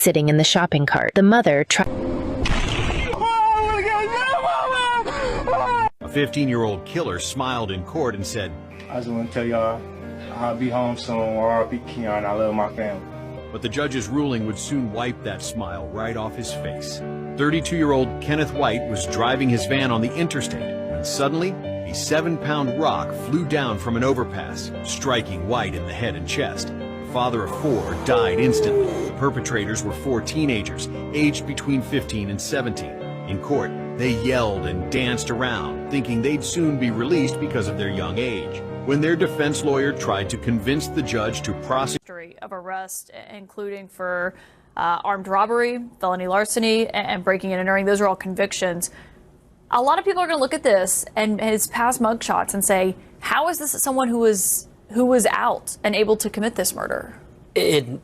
sitting in the shopping cart. The mother tried. A 15-year-old killer smiled in court and said, I just want to tell y'all, I'll be home soon. R.I.P. Keon, I love my family. but the judge's ruling would soon wipe that smile right off his face. 32-year-old Kenneth White was driving his van on the interstate when suddenly a 7-pound rock flew down from an overpass, striking White in the head and chest. The father of 4 died instantly. The perpetrators were 4 teenagers, aged between 15 and 17. In court, they yelled and danced around, thinking they'd soon be released because of their young age. When their defense lawyer tried to convince the judge to prosecute of arrest, including for armed robbery, felony larceny, and breaking and entering, those are all convictions. A lot of people are going to look at this and his past mugshots and say, how is this someone who was out and able to commit this murder?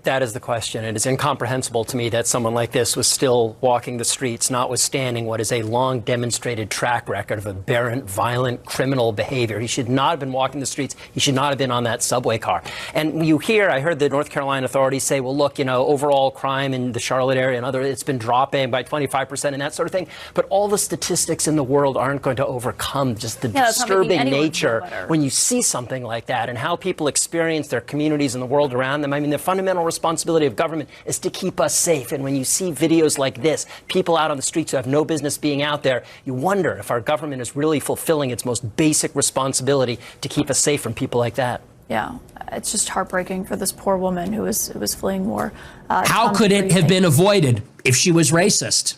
That is the question. It is incomprehensible to me that someone like this was still walking the streets, notwithstanding what is a long demonstrated track record of aberrant, violent, criminal behavior. He should not have been walking the streets. He should not have been on that subway car. And I heard the North Carolina authorities say, well, look, overall crime in the Charlotte area and it's been dropping by 25% and that sort of thing. But all the statistics in the world aren't going to overcome just the disturbing nature when you see something like that and how people experience their communities and the world around them. I mean, the fundamental responsibility of government is to keep us safe. And when you see videos like this, people out on the streets who have no business being out there, you wonder if our government is really fulfilling its most basic responsibility to keep us safe from people like that. Yeah, it's just heartbreaking for this poor woman who was fleeing war. How could it have been avoided if she was racist?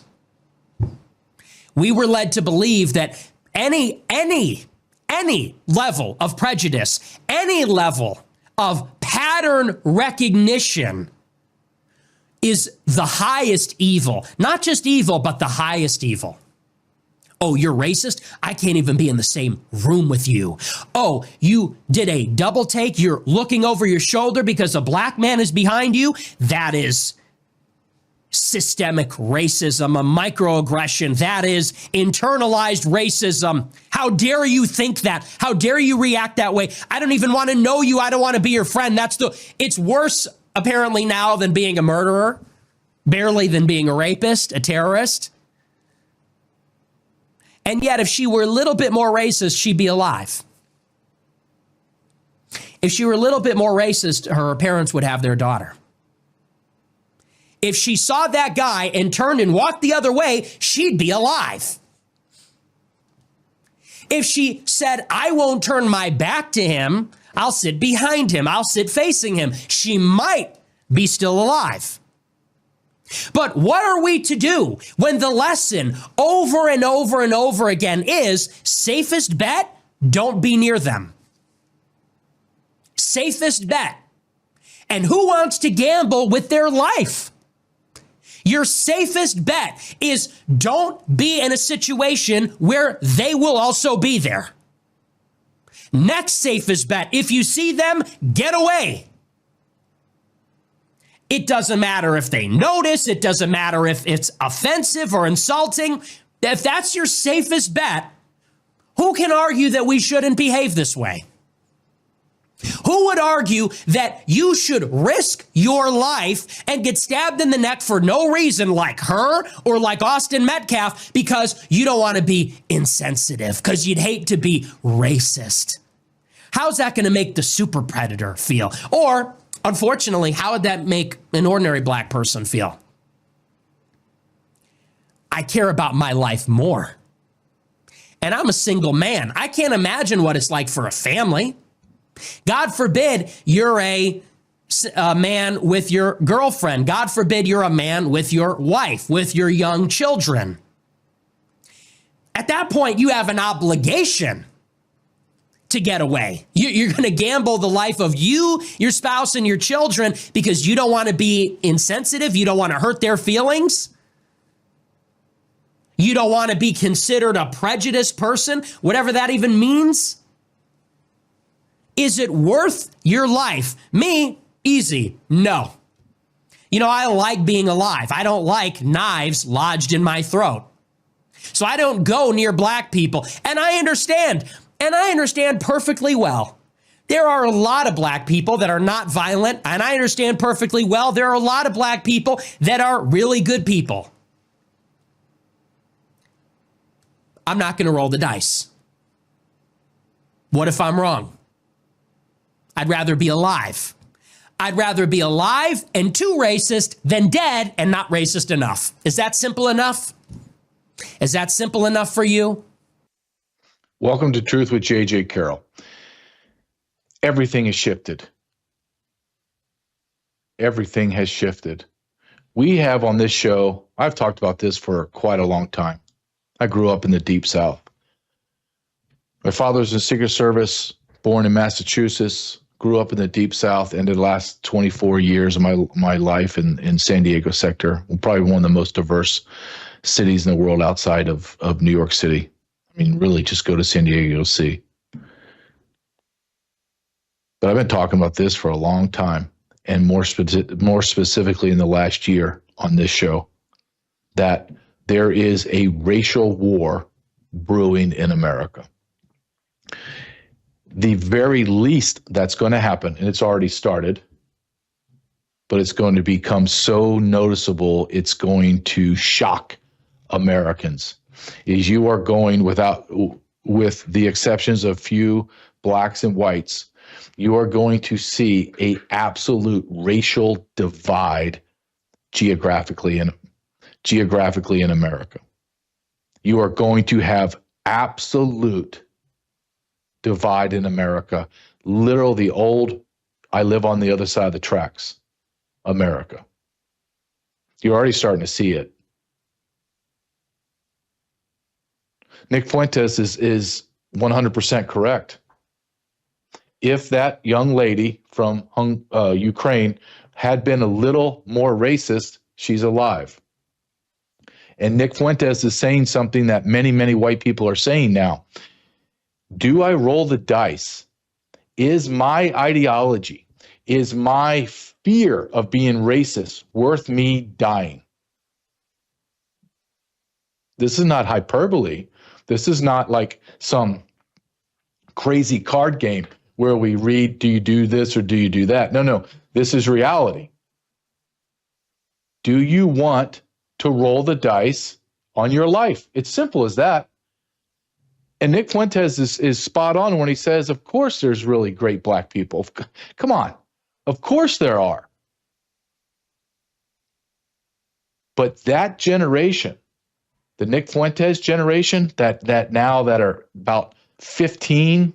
We were led to believe that any level of prejudice, any level of pattern recognition is the highest evil. Not just evil, but the highest evil. Oh, you're racist? I can't even be in the same room with you. Oh, you did a double take? You're looking over your shoulder because a black man is behind you? That is systemic racism, a microaggression. That is internalized racism. How dare you think that? How dare you react that way? I don't even want to know you. I don't want to be your friend. It's worse apparently now than being a murderer, barely than being a rapist, a terrorist. And yet if she were a little bit more racist, she'd be alive. If she were a little bit more racist, her parents would have their daughter. If she saw that guy and turned and walked the other way, she'd be alive. If she said, I won't turn my back to him, I'll sit behind him, I'll sit facing him, she might be still alive. But what are we to do when the lesson over and over and over again is safest bet, don't be near them. Safest bet. And who wants to gamble with their life? Your safest bet is don't be in a situation where they will also be there. Next safest bet, if you see them, get away. It doesn't matter if they notice. It doesn't matter if it's offensive or insulting. If that's your safest bet, who can argue that we shouldn't behave this way? Who would argue that you should risk your life and get stabbed in the neck for no reason like her or like Austin Metcalf because you don't want to be insensitive, because you'd hate to be racist? How's that going to make the super predator feel? Or, unfortunately, how would that make an ordinary black person feel? I care about my life more. And I'm a single man. I can't imagine what it's like for a family. God forbid you're a man with your girlfriend. God forbid you're a man with your wife, with your young children. At that point, you have an obligation to get away. You're going to gamble the life of you, your spouse, and your children because you don't want to be insensitive. You don't want to hurt their feelings. You don't want to be considered a prejudiced person, whatever that even means. Is it worth your life? Me, easy, no. I like being alive. I don't like knives lodged in my throat. So I don't go near black people. And I understand perfectly well There are a lot of black people that are not violent, and I understand perfectly well there are a lot of black people that are really good people. I'm not going to roll the dice. What if I'm wrong? I'd rather be alive. I'd rather be alive and too racist than dead and not racist enough. Is that simple enough? Is that simple enough for you? Welcome to Truth with J.J. Carrell. Everything has shifted. Everything has shifted. We have on this show, I've talked about this for quite a long time. I grew up in the Deep South. My father was in the Secret Service, born in Massachusetts, grew up in the Deep South, ended the last 24 years of my life in San Diego sector, probably one of the most diverse cities in the world outside of New York City. I mean, really, just go to San Diego, you'll see. But I've been talking about this for a long time, and more specifically in the last year on this show, that there is a racial war brewing in America. The very least that's going to happen, and it's already started, but it's going to become so noticeable, it's going to shock Americans, is you are going with the exceptions of few blacks and whites, you are going to see a absolute racial divide geographically in America. You are going to have absolute divide in America. Literally the old, I live on the other side of the tracks, America. You're already starting to see it. Nick Fuentes is 100% correct. If that young lady from Ukraine had been a little more racist, she's alive. And Nick Fuentes is saying something that many, many white people are saying now. Do I roll the dice? Is my ideology, is my fear of being racist worth me dying? This is not hyperbole. This is not like some crazy card game where we read, do you do this or do you do that? No, this is reality. Do you want to roll the dice on your life? It's simple as that. And Nick Fuentes is spot on when he says, of course there's really great black people. Come on. Of course there are. But that generation, the Nick Fuentes generation, that now that are about 15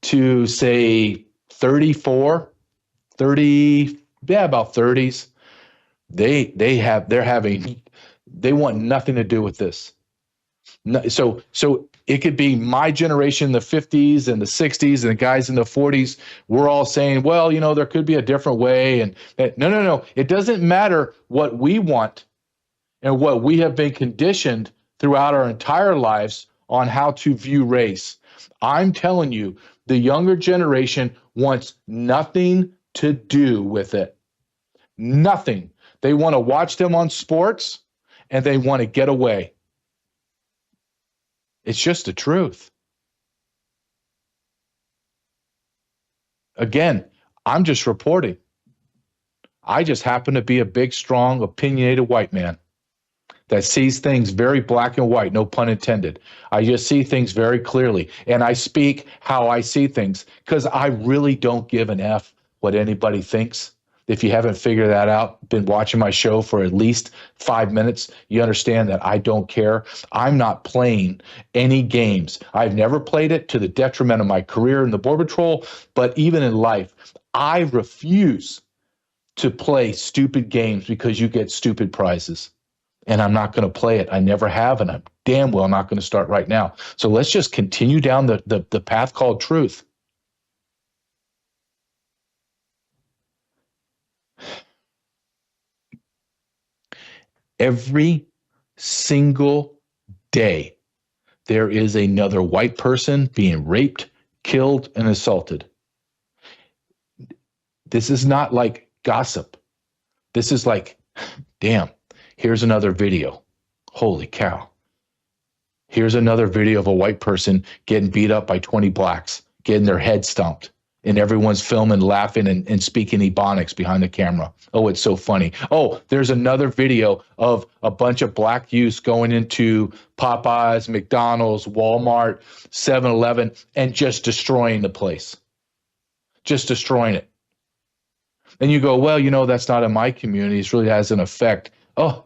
to say 34, 30, about 30s, they want nothing to do with this. So it could be my generation, the 50s and the 60s, and the guys in the 40s. We're all saying, well, there could be a different way. And no. It doesn't matter what we want and what we have been conditioned throughout our entire lives on how to view race. I'm telling you, the younger generation wants nothing to do with it. Nothing. They want to watch them on sports and they want to get away. It's just the truth. Again, I'm just reporting. I just happen to be a big, strong, opinionated white man that sees things very black and white, no pun intended. I just see things very clearly, and I speak how I see things because I really don't give an F what anybody thinks. If you haven't figured that out, been watching my show for at least 5 minutes, you understand that I don't care. I'm not playing any games. I've never played it to the detriment of my career in the Border Patrol, but even in life, I refuse to play stupid games because you get stupid prizes. And I'm not going to play it. I never have, and I'm damn well not going to start right now. So let's just continue down the path called truth. Every single day, there is another white person being raped, killed, and assaulted. This is not like gossip. This is like, damn, here's another video. Holy cow. Here's another video of a white person getting beat up by 20 blacks, getting their head stomped. And everyone's filming, laughing, and speaking Ebonics behind the camera. Oh, it's so funny. Oh, there's another video of a bunch of black youths going into Popeyes, McDonald's, Walmart, 7-Eleven, and just destroying the place. Just destroying it. And you go, well, you know, that's not in my community. It really has an effect. Oh,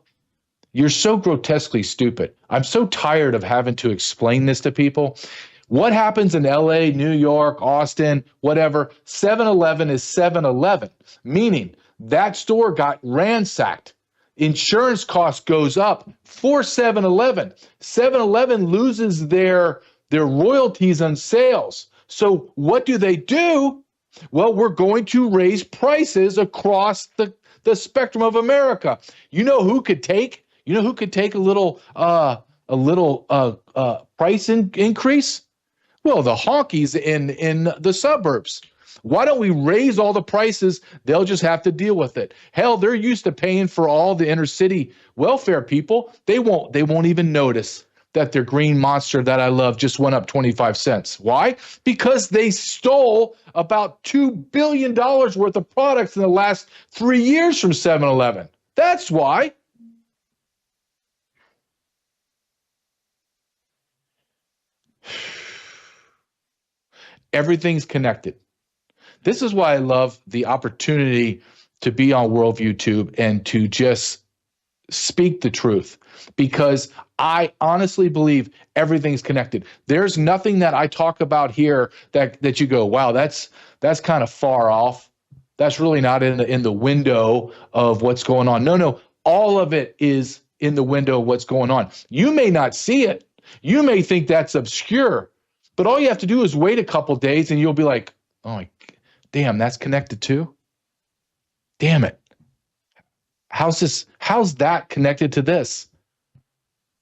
you're so grotesquely stupid. I'm so tired of having to explain this to people. What happens in LA, New York, Austin, whatever, 7-Eleven is 7-Eleven, meaning that store got ransacked. Insurance cost goes up for 7-Eleven. 7-Eleven loses their royalties on sales. So what do? Well, we're going to raise prices across the spectrum of America. You know who could take a little price increase? Well, the honkies in the suburbs. Why don't we raise all the prices? They'll just have to deal with it. Hell, they're used to paying for all the inner city welfare people. They won't even notice that their green monster that I love just went up 25 cents. Why? Because they stole about $2 billion worth of products in the last 3 years from 7-Eleven. That's why. Everything's connected. This is why I love the opportunity to be on Worldview Tube and to just speak the truth, because I honestly believe everything's connected. There's nothing that I talk about here that you go, wow, that's kind of far off. That's really not in the window of what's going on. No, all of it is in the window of what's going on. You may not see it. You may think that's obscure. But all you have to do is wait a couple days and you'll be like, oh, damn, that's connected too? Damn it. How's that connected to this?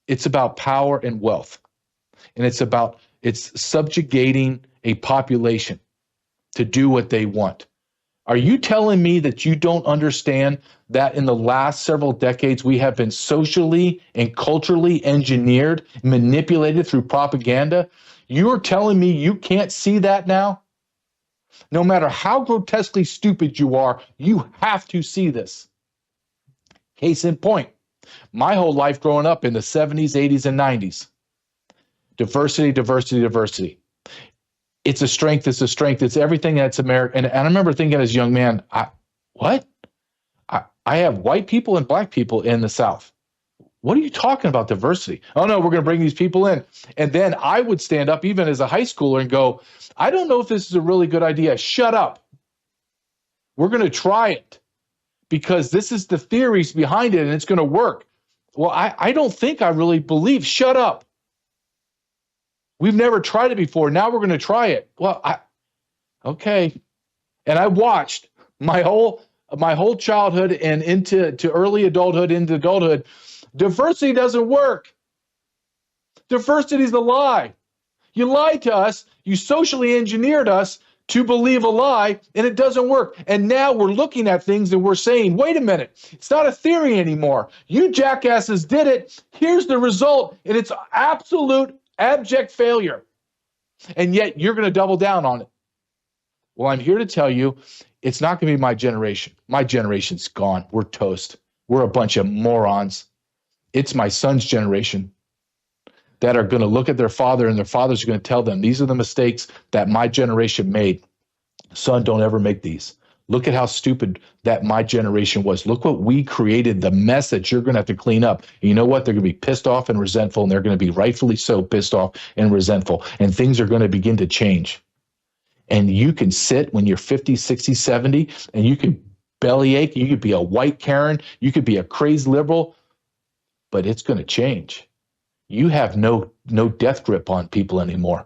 It's about power and wealth. And it's subjugating a population to do what they want. Are you telling me that you don't understand that in the last several decades we have been socially and culturally engineered, manipulated through propaganda? You're telling me you can't see that now? No matter how grotesquely stupid you are, you have to see this. Case in point, my whole life growing up in the 70s, 80s, and 90s. Diversity, diversity, diversity. It's a strength, it's a strength, it's everything that's American. And I remember thinking as a young man, I have white people and black people in the South. What are you talking about diversity? Oh, no, we're going to bring these people in. And then I would stand up even as a high schooler and go, I don't know if this is a really good idea. Shut up. We're going to try it because this is the theories behind it and it's going to work. Well, I don't think I really believe. Shut up. We've never tried it before. Now we're going to try it. Well, okay. And I watched my whole childhood and into early adulthood, into adulthood. Diversity doesn't work. Diversity is a lie. You lied to us. You socially engineered us to believe a lie, and it doesn't work. And now we're looking at things and we're saying, wait a minute, it's not a theory anymore. You jackasses did it. Here's the result, and it's absolute abject failure. And yet you're going to double down on it. Well, I'm here to tell you, it's not going to be my generation. My generation's gone. We're toast. We're a bunch of morons. It's my son's generation that are going to look at their father, and their fathers are going to tell them, these are the mistakes that my generation made. Son, don't ever make these. Look at how stupid that my generation was. Look what we created, the mess that you're going to have to clean up. And you know what? They're going to be pissed off and resentful, and they're going to be rightfully so pissed off and resentful. And things are going to begin to change. And you can sit when you're 50, 60, 70, and you can bellyache. You could be a white Karen. You could be a crazed liberal. But it's going to change. You have no death grip on people anymore.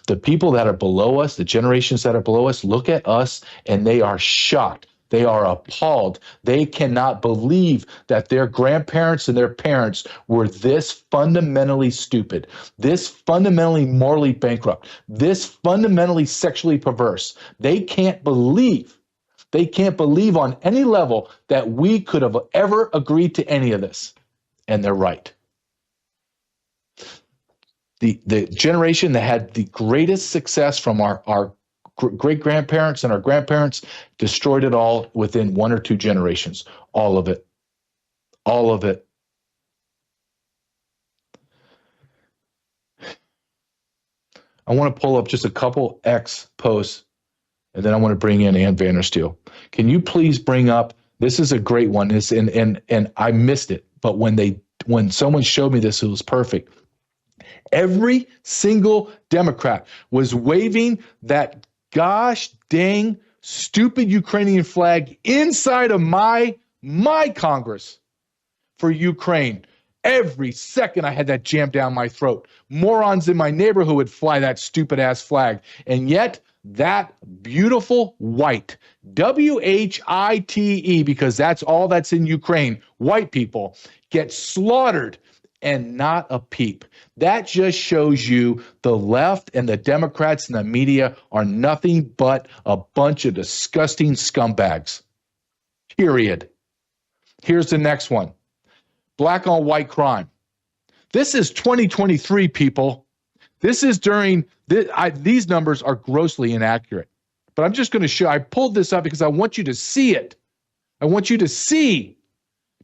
The people that are below us, the generations that are below us, look at us and they are shocked. They are appalled. They cannot believe that their grandparents and their parents were this fundamentally stupid, this fundamentally morally bankrupt, this fundamentally sexually perverse. They can't believe on any level that we could have ever agreed to any of this. And they're right. The generation that had the greatest success from our great-grandparents and our grandparents destroyed it all within 1 or 2 generations. All of it. All of it. I want to pull up just a couple X posts, and then I want to bring in Ann Vandersteel. Can you please bring up, this is a great one, this, and I missed it, but when someone showed me this, it was perfect. Every single Democrat was waving that gosh dang stupid Ukrainian flag inside of my Congress for Ukraine. Every second I had that jammed down my throat. Morons in my neighborhood would fly that stupid ass flag. And yet that beautiful white, W-H-I-T-E, because that's all that's in Ukraine, white people get slaughtered and not a peep. That just shows you the left and the Democrats and the media are nothing but a bunch of disgusting scumbags. Period. Here's the next one. Black on white crime. This is 2023, people. This is during, these numbers are grossly inaccurate. But I'm just going to show, I pulled this up because I want you to see it. I want you to see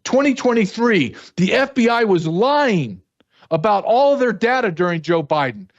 2023. The FBI was lying about all of their data during Joe Biden.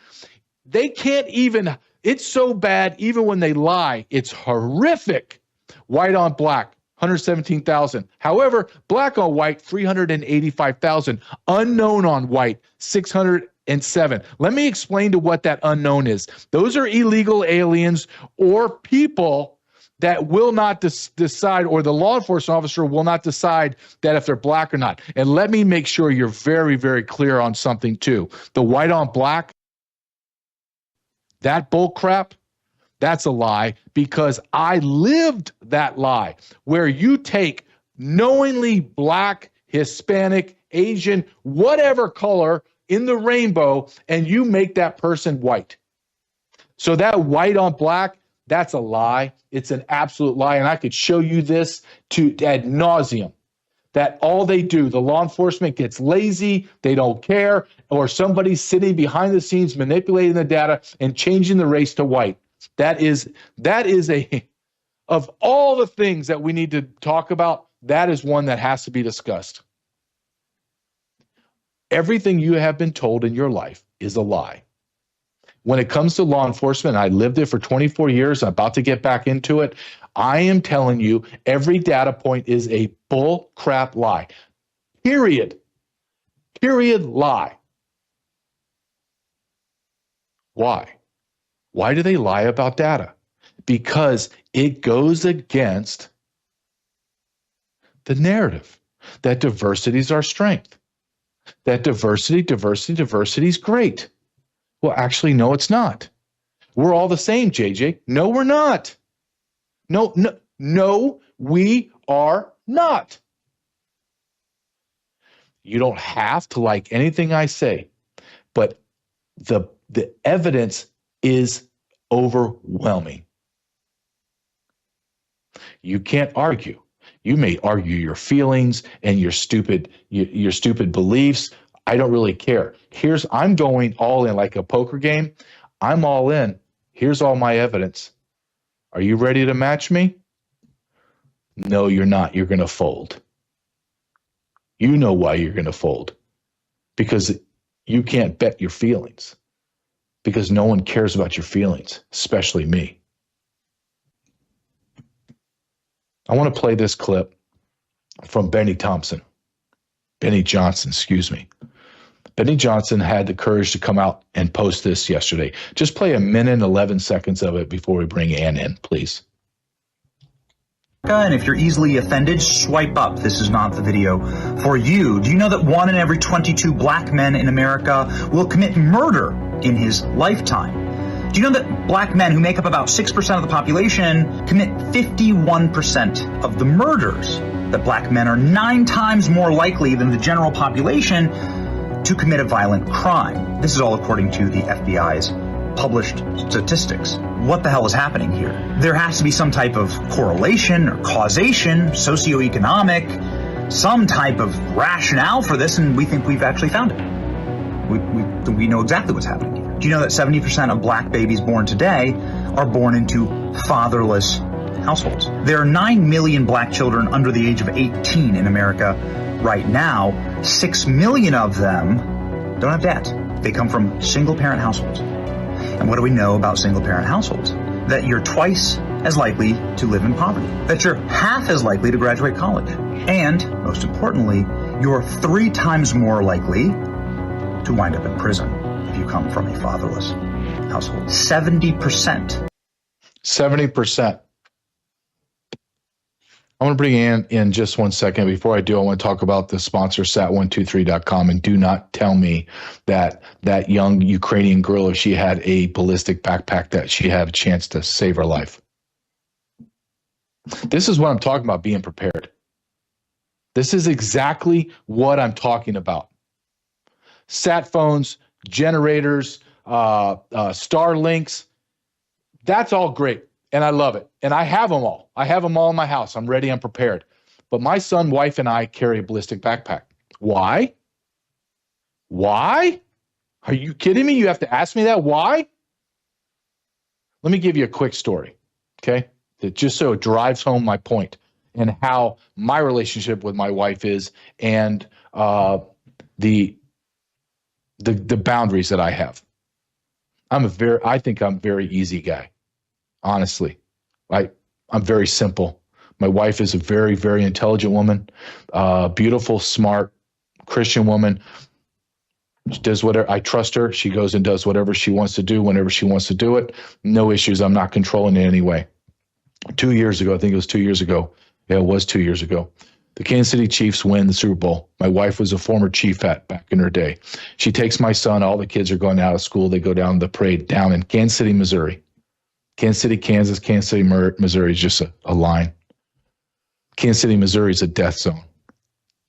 They can't even, it's so bad, even when they lie, it's horrific. White on black. 117,000. However, black on white, 385,000. Unknown on white, 607. Let me explain to what that unknown is. Those are illegal aliens or people that will not decide, or the law enforcement officer will not decide that if they're black or not. And let me make sure you're very, very clear on something too. The white on black, that bull crap, that's a lie, because I lived that lie where you take knowingly black, Hispanic, Asian, whatever color in the rainbow, and you make that person white. So that white on black, that's a lie. It's an absolute lie. And I could show you this ad nauseum, that all they do, the law enforcement gets lazy, they don't care, or somebody's sitting behind the scenes manipulating the data and changing the race to white. That is a, of all the things that we need to talk about, that is one that has to be discussed. Everything you have been told in your life is a lie. When it comes to law enforcement, I lived it for 24 years. I'm about to get back into it. I am telling you, every data point is a bull crap lie. Period. Period lie. Why? Why do they lie about data? Because it goes against the narrative that diversity is our strength, that diversity is great. Well, actually, no, it's not. We're all the same, JJ. No, we're not. No, we are not. You don't have to like anything I say, but the evidence is overwhelming. You can't argue. You may argue your feelings and your stupid beliefs. I don't really care. I'm going all in like a poker game. I'm all in. Here's all my evidence. Are you ready to match me? No, you're not. You're going to fold. You know why you're going to fold. Because you can't bet your feelings. Because no one cares about your feelings, especially me. I want to play this clip from Benny Johnson, excuse me. Benny Johnson had the courage to come out and post this yesterday. Just play a minute and 11 seconds of it before we bring Ann in, please. And if you're easily offended, swipe up. This is not the video for you. Do you know that 1 in every 22 black men in America will commit murder in his lifetime? Do you know that black men, who make up about 6% of the population, commit 51% of the murders? That black men are 9 times more likely than the general population to commit a violent crime. This is all according to the FBI's published statistics. What the hell is happening here? There has to be some type of correlation or causation, socioeconomic, some type of rationale for this, and we think we've actually found it. We know exactly what's happening here. Do you know that 70% of black babies born today are born into fatherless households? There are 9 million black children under the age of 18 in America right now. 6 million of them don't have debt. They come from single-parent households. And what do we know about single-parent households? That you're twice as likely to live in poverty, that you're half as likely to graduate college, and, most importantly, you're 3 times more likely to wind up in prison if you come from a fatherless household. 70%. 70%. I'm going to bring Ann in just 1 second. Before I do, I want to talk about the sponsor, sat123.com, and do not tell me that that young Ukrainian girl, if she had a ballistic backpack, that she had a chance to save her life. This is what I'm talking about, being prepared. This is exactly what I'm talking about. Sat phones, generators, Starlinks, that's all great. And I love it. And I have them all. I have them all in my house. I'm ready. I'm prepared. But my son, wife, and I carry a ballistic backpack. Why? Why? Are you kidding me? You have to ask me that. Why? Let me give you a quick story, okay? That just so it drives home my point and how my relationship with my wife is, and the boundaries that I have. I think I'm a very easy guy. Honestly, I'm very simple. My wife is a very, very intelligent woman, beautiful, smart, Christian woman. She does whatever. I trust her. She goes and does whatever she wants to do whenever she wants to do it. No issues. I'm not controlling in any way. 2 years ago, I think it was 2 years ago. Yeah, it was 2 years ago. The Kansas City Chiefs win the Super Bowl. My wife was a former Chief back in her day. She takes my son. All the kids are going out of school. They go down the parade down in Kansas City, Missouri. Kansas City, Kansas, Kansas City, Missouri is just a line. Kansas City, Missouri is a death zone.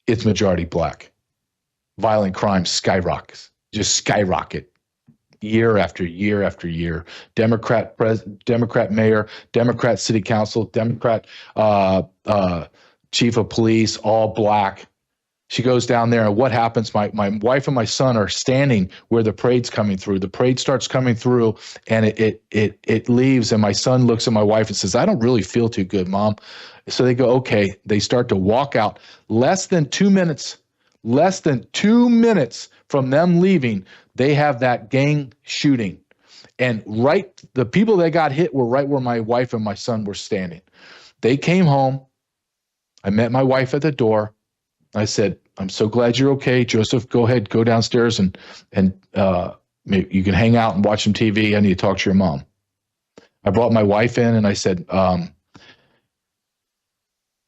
It's majority black. Violent crime skyrockets, just skyrocket. Year after year after year. Democrat mayor, Democrat city council, Democrat chief of police, all black. She goes down there, and what happens? My wife and my son are standing where the parade's coming through. The parade starts coming through, and it leaves, and my son looks at my wife and says, "I don't really feel too good, Mom." So they go, okay. They start to walk out. Less than 2 minutes from them leaving, they have that gang shooting. And the people that got hit were right where my wife and my son were standing. They came home. I met my wife at the door. I said, "I'm so glad you're okay. Joseph, go ahead, go downstairs and you can hang out and watch some TV. I need to talk to your mom." I brought my wife in and I said,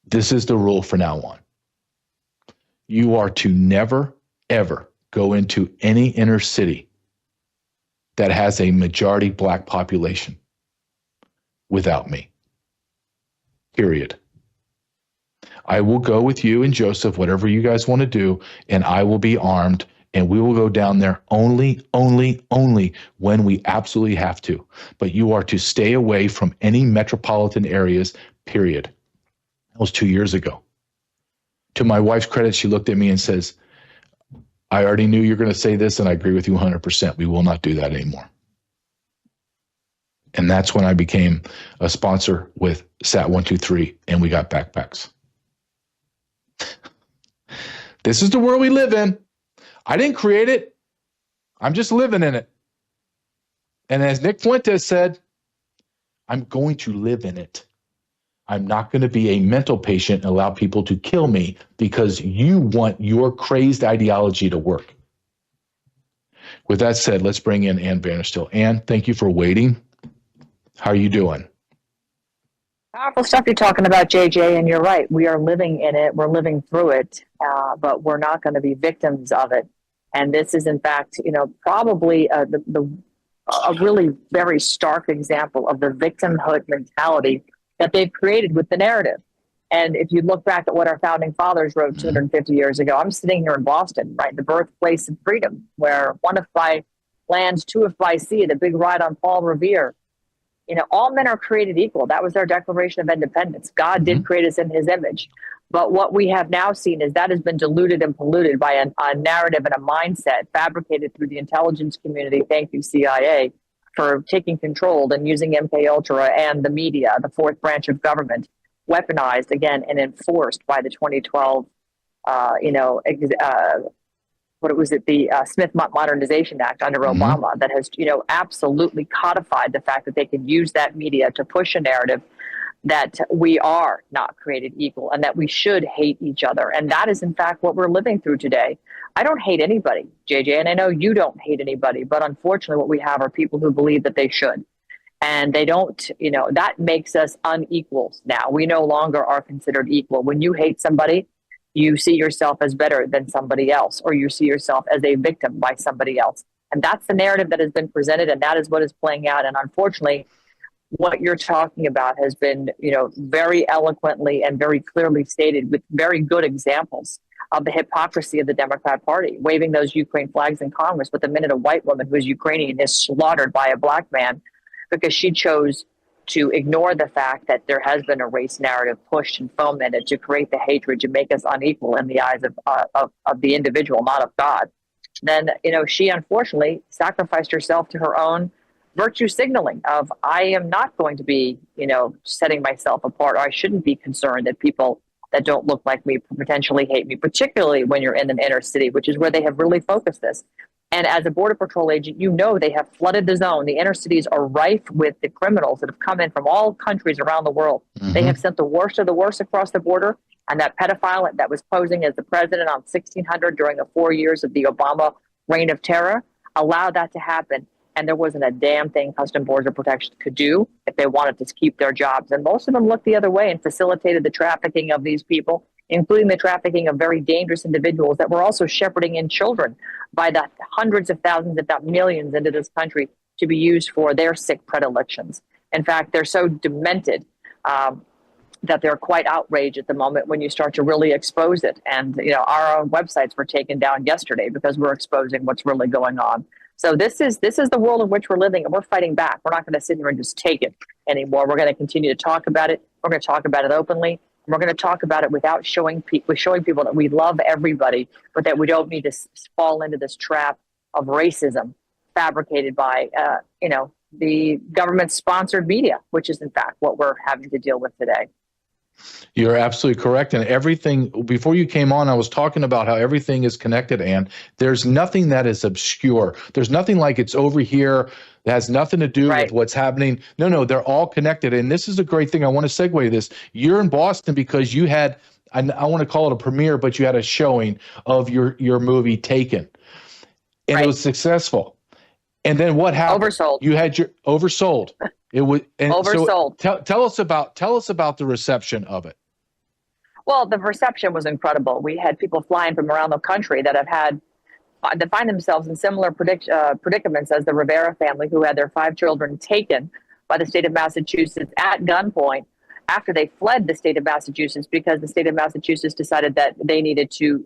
"This is the rule from now on. You are to never, ever go into any inner city that has a majority black population without me. Period. I will go with you and Joseph, whatever you guys want to do, and I will be armed, and we will go down there only when we absolutely have to. But you are to stay away from any metropolitan areas, period." That was 2 years ago. To my wife's credit, she looked at me and says, "I already knew you were going to say this, and I agree with you 100%. We will not do that anymore." And that's when I became a sponsor with Sat123, and we got backpacks. This is the world we live in. I didn't create it. I'm just living in it. And as Nick Fuentes said, I'm going to live in it. I'm not going to be a mental patient and allow people to kill me because you want your crazed ideology to work. With that said, let's bring in Ann Vanderstill. Ann, thank you for waiting. How are you doing? Powerful stuff you're talking about, JJ, and you're right. We are living in it. We're living through it, but we're not going to be victims of it. And this is, in fact, probably a really very stark example of the victimhood mentality that they've created with the narrative. And if you look back at what our founding fathers wrote 250 years ago, I'm sitting here in Boston, right, the birthplace of freedom, where one if by land, two if by sea, the big ride on Paul Revere. All men are created equal. That was our Declaration of Independence. God did create us in his image. But what we have now seen is that has been diluted and polluted by a narrative and a mindset fabricated through the intelligence community. Thank you, CIA, for taking control and using MK Ultra and the media, the fourth branch of government, weaponized again and enforced by the 2012, what was it, the Smith Modernization Act under Obama, that has, absolutely codified the fact that they can use that media to push a narrative that we are not created equal and that we should hate each other. And that is, in fact, what we're living through today. I don't hate anybody, JJ, and I know you don't hate anybody, but unfortunately what we have are people who believe that they should. And they don't, that makes us unequals now. We no longer are considered equal. When you hate somebody, you see yourself as better than somebody else, or you see yourself as a victim by somebody else. And that's the narrative that has been presented, and that is what is playing out. And unfortunately, what you're talking about has been, very eloquently and very clearly stated with very good examples of the hypocrisy of the Democrat Party, waving those Ukraine flags in Congress. But the minute a white woman who is Ukrainian is slaughtered by a black man because she chose to ignore the fact that there has been a race narrative pushed and fomented to create the hatred to make us unequal in the eyes of the individual, not of God, then, she unfortunately sacrificed herself to her own virtue signaling of, I am not going to be, setting myself apart, or I shouldn't be concerned that people that don't look like me potentially hate me, particularly when you're in an inner city, which is where they have really focused this. And as a Border Patrol agent, they have flooded the zone. The inner cities are rife with the criminals that have come in from all countries around the world. They have sent the worst of the worst across the border. And that pedophile that was posing as the president on 1600 during the 4 years of the Obama reign of terror allowed that to happen. And there wasn't a damn thing Customs Border Protection could do if they wanted to keep their jobs. And most of them looked the other way and facilitated the trafficking of these people, including the trafficking of very dangerous individuals that were also shepherding in children by the hundreds of thousands, if not millions, into this country to be used for their sick predilections. In fact, they're so demented that they're quite outraged at the moment when you start to really expose it. And, our own websites were taken down yesterday because we're exposing what's really going on. So this is the world in which we're living, and we're fighting back. We're not going to sit here and just take it anymore. We're going to continue to talk about it. We're going to talk about it openly. And we're going to talk about it without showing people that we love everybody, but that we don't need to fall into this trap of racism fabricated by, the government-sponsored media, which is in fact what we're having to deal with today. You're absolutely correct. And everything, before you came on, I was talking about how everything is connected, and there's nothing that is obscure. There's nothing like it's over here that has nothing to do with what's happening. No, they're all connected. And this is a great thing. I want to segue this. You're in Boston because you had, I want to call it a premiere, but you had a showing of your movie Taken, and it was successful. And then what happened? Oversold. You had your oversold. It was oversold. So tell us about the reception of it. Well, the reception was incredible. We had people flying from around the country that find themselves in similar predicaments as the Rivera family, who had their 5 children taken by the state of Massachusetts at gunpoint after they fled the state of Massachusetts because the state of Massachusetts decided that they needed to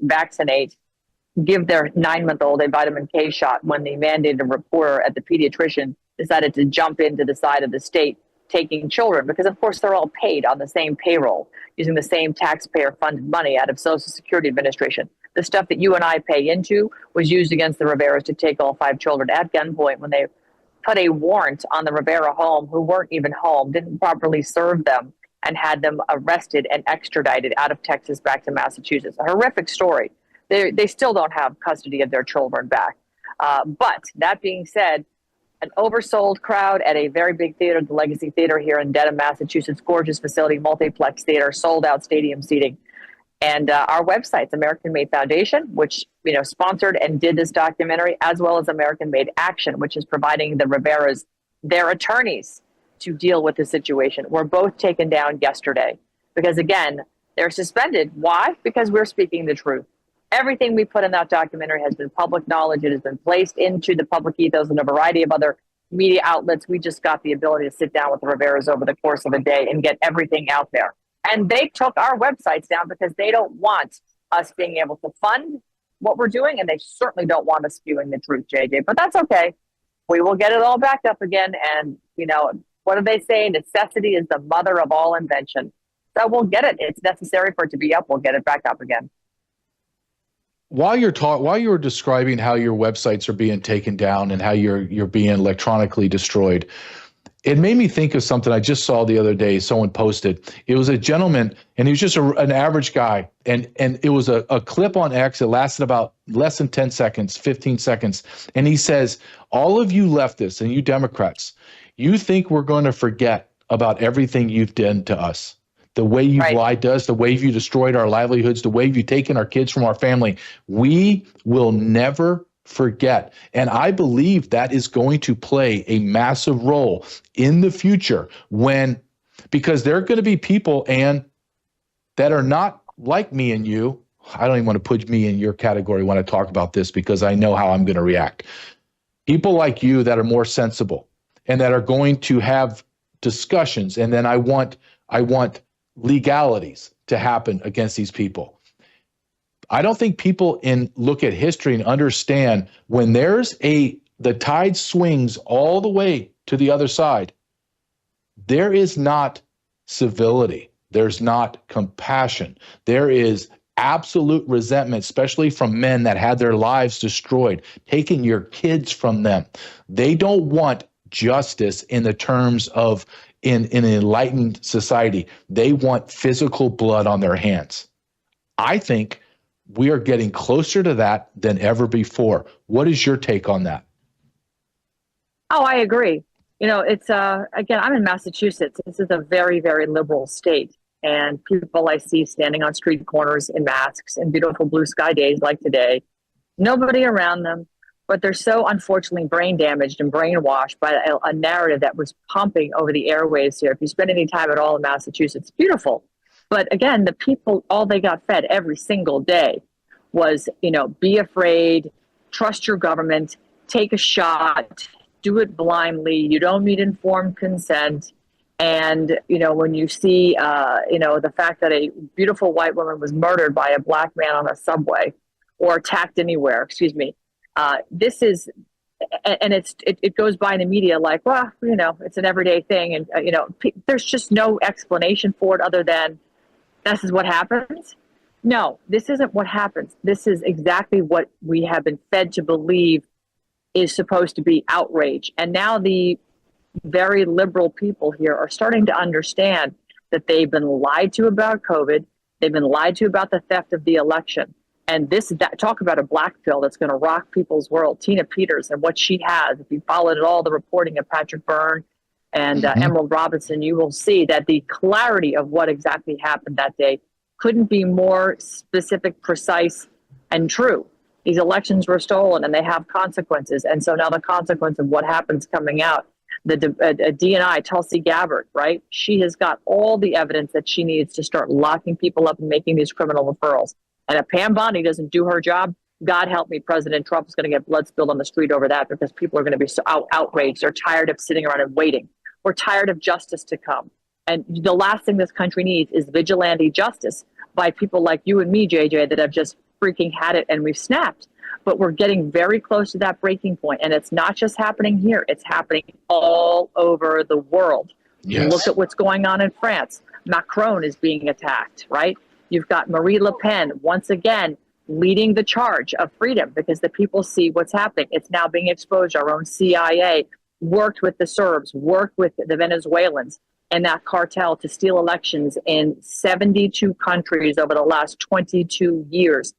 give their 9-month-old a vitamin K shot when the mandated reporter at the pediatrician decided to jump into the side of the state taking children, because of course they're all paid on the same payroll using the same taxpayer funded money out of Social Security Administration. The stuff that you and I pay into was used against the Riveras to take all 5 children at gunpoint when they put a warrant on the Rivera home, who weren't even home, didn't properly serve them, and had them arrested and extradited out of Texas back to Massachusetts. A horrific story. They still don't have custody of their children back. But that being said, an oversold crowd at a very big theater, the Legacy Theater here in Dedham, Massachusetts, gorgeous facility, multiplex theater, sold out stadium seating. And our websites, American Made Foundation, which sponsored and did this documentary, as well as American Made Action, which is providing the Riveras their attorneys to deal with the situation, were both taken down yesterday. Because again, they're suspended. Why? Because we're speaking the truth. Everything we put in that documentary has been public knowledge. It has been placed into the public ethos and a variety of other media outlets. We just got the ability to sit down with the Riveras over the course of a day and get everything out there. And they took our websites down because they don't want us being able to fund what we're doing, and they certainly don't want us spewing the truth, JJ. But that's okay. We will get it all back up again. And, what do they say? Necessity is the mother of all invention. So we'll get it. It's necessary for it to be up. We'll get it back up again. While you were describing how your websites are being taken down and how you're being electronically destroyed, it made me think of something I just saw the other day. Someone posted. It was a gentleman, and he was just an average guy, and it was a clip on X. It lasted about less than 10 seconds, 15 seconds, and he says, "All of you leftists and you Democrats, you think we're going to forget about everything you've done to us. The way you've lied to us, the way you destroyed our livelihoods, the way you've taken our kids from our family. We will never forget." And I believe that is going to play a massive role in the future because there are going to be people, and that are not like me and you. I don't even want to put me in your category when I talk about this because I know how I'm going to react. People like you that are more sensible and that are going to have discussions. And then I want legalities to happen against these people. I don't think people look at history and understand when the tide swings all the way to the other side, there is not civility. There's not compassion. There is absolute resentment, especially from men that had their lives destroyed, taking your kids from them. They don't want justice in the terms of in an enlightened society. They want physical blood on their hands. I think we are getting closer to that than ever before. What is your take on that? Oh, I agree. It's again, I'm in Massachusetts. This is a very, very liberal state. And people I see standing on street corners in masks and beautiful blue sky days like today, nobody around them, but they're so unfortunately brain damaged and brainwashed by a narrative that was pumping over the airwaves here. If you spend any time at all in Massachusetts, beautiful. But again, the people, all they got fed every single day was, be afraid, trust your government, take a shot, do it blindly. You don't need informed consent. And, when you see, the fact that a beautiful white woman was murdered by a black man on a subway or attacked anywhere, this is, and it goes by in the media like, well, it's an everyday thing. And, there's just no explanation for it other than this is what happens. No, this isn't what happens. This is exactly what we have been fed to believe is supposed to be outrage. And now the very liberal people here are starting to understand that they've been lied to about COVID. They've been lied to about the theft of the election. And talk about a black pill that's going to rock people's world. Tina Peters and what she has. If you followed all the reporting of Patrick Byrne and Emerald Robinson, you will see that the clarity of what exactly happened that day couldn't be more specific, precise, and true. These elections were stolen and they have consequences. And so now the consequence of what happens coming out, the DNI, Tulsi Gabbard, right? She has got all the evidence that she needs to start locking people up and making these criminal referrals. And if Pam Bondi doesn't do her job, God help me, President Trump is going to get blood spilled on the street over that because people are going to be so outraged. They're tired of sitting around and waiting. We're tired of justice to come. And the last thing this country needs is vigilante justice by people like you and me, JJ, that have just freaking had it and we've snapped. But we're getting very close to that breaking point. And it's not just happening here. It's happening all over the world. Yes. Look at what's going on in France. Macron is being attacked, right? You've got Marie Le Pen, once again, leading the charge of freedom because the people see what's happening. It's now being exposed. Our own CIA worked with the Serbs, worked with the Venezuelans and that cartel to steal elections in 72 countries over the last 22 years.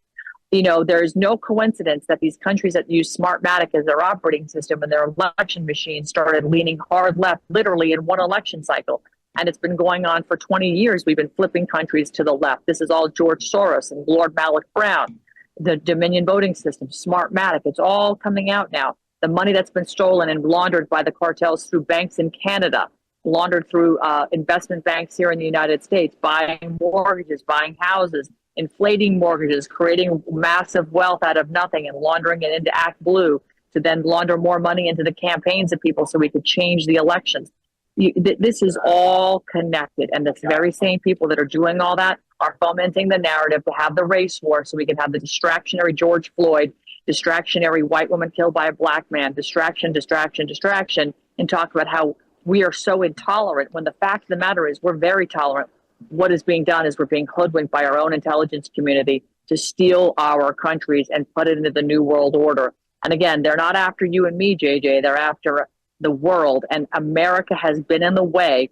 There's no coincidence that these countries that use Smartmatic as their operating system and their election machines started leaning hard left literally in one election cycle. And it's been going on for 20 years. We've been flipping countries to the left. This is all George Soros and Lord Malik Brown, the Dominion voting system, Smartmatic. It's all coming out now. The money that's been stolen and laundered by the cartels through banks in Canada, laundered through investment banks here in the United States, buying mortgages, buying houses, inflating mortgages, creating massive wealth out of nothing and laundering it into Act Blue to then launder more money into the campaigns of people so we could change the elections. This is all connected. And the very same people that are doing all that are fomenting the narrative to have the race war so we can have the distractionary George Floyd, distractionary white woman killed by a black man, distraction, and talk about how we are so intolerant when the fact of the matter is we're very tolerant. what is being done is we're being hoodwinked by our own intelligence community to steal our countries and put it into the new world order. And again, they're not after you and me, JJ. They're after the world. And America has been in the way.